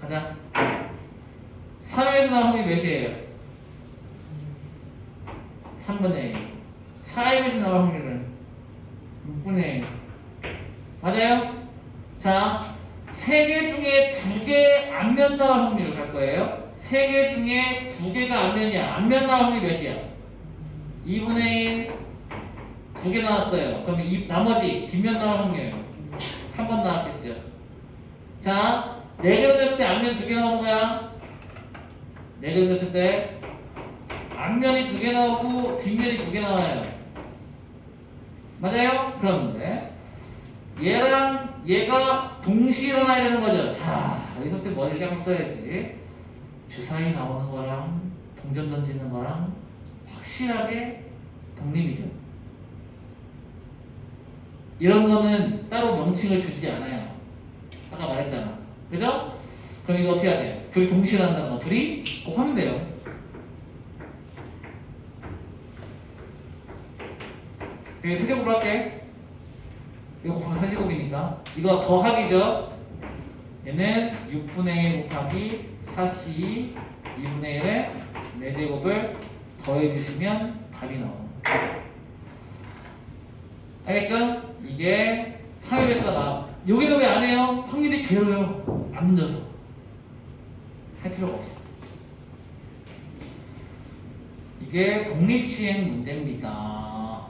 가자. 3에서 나올 확률이 몇이에요? 3분의 1. 4에서 나올 확률은 6분의 1. 맞아요? 자, 3개 중에 2개 앞면 나올 확률을 갈 거예요. 3개 중에 2개가 앞면이야. 앞면 나올 확률이 몇이야? 2분의 1. 2개 나왔어요. 그럼 나머지 뒷면 나올 확률 한 번 나왔겠죠. 자, 4개 던졌을 때 앞면 2개 나오는 거야. 4개 던졌을 때 앞면이 2개 나오고 뒷면이 2개 나와요. 맞아요? 그런데 얘랑 얘가 동시에 일어나야 되는 거죠. 자, 여기서부터 머리 쫙 써야지. 주사위 나오는 거랑 동전 던지는 거랑 확실하게 독립이죠. 이런 거는 따로 명칭을 주지 않아요. 아까 말했잖아. 그죠? 그럼 이거 어떻게 해야 돼? 둘이 동시에 한다는 거. 둘이 곱하면 돼요. 여기 세제곱으로 할게. 이거 곱하면 4제곱이니까. 이거 더하기죠? 얘는 6분의 1 곱하기 4c 2분의 1에 4제곱을 더해주시면 답이 나옵니다. 알겠죠? 이게 3회배수가 나와. 여기는 왜 안 해요? 확률이 제로요. 안 문져서. 할 필요가 없어. 이게 독립시행 문제입니다.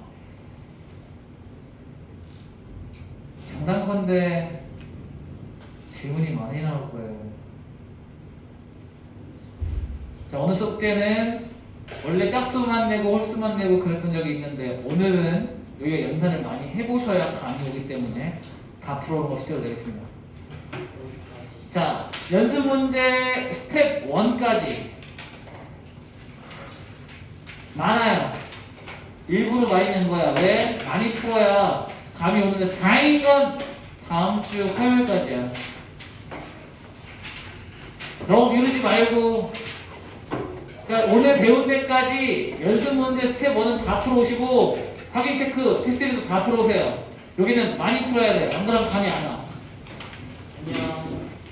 장단컨대 질문이 많이 나올 거예요. 자, 오늘 숙제는 원래 짝수만 내고 홀수만 내고 그랬던 적이 있는데 오늘은 여기가 연산을 많이 해보셔야 감이 오기 때문에 다 풀어오는 거 숙제로 되겠습니다. 자, 연습 문제 스텝 1까지 많아요. 일부러 많이 낸 거야. 왜? 많이 풀어야 감이 오는데 다행인 건 다음 주 화요일까지야. 너무 미루지 말고, 그러니까 오늘 배운 데까지 연습 문제 스텝 1은 다 풀어오시고 확인 체크 테스트도 다 풀어오세요. 여기는 많이 풀어야 돼요. 안 그러면 감이 안 와. 안녕.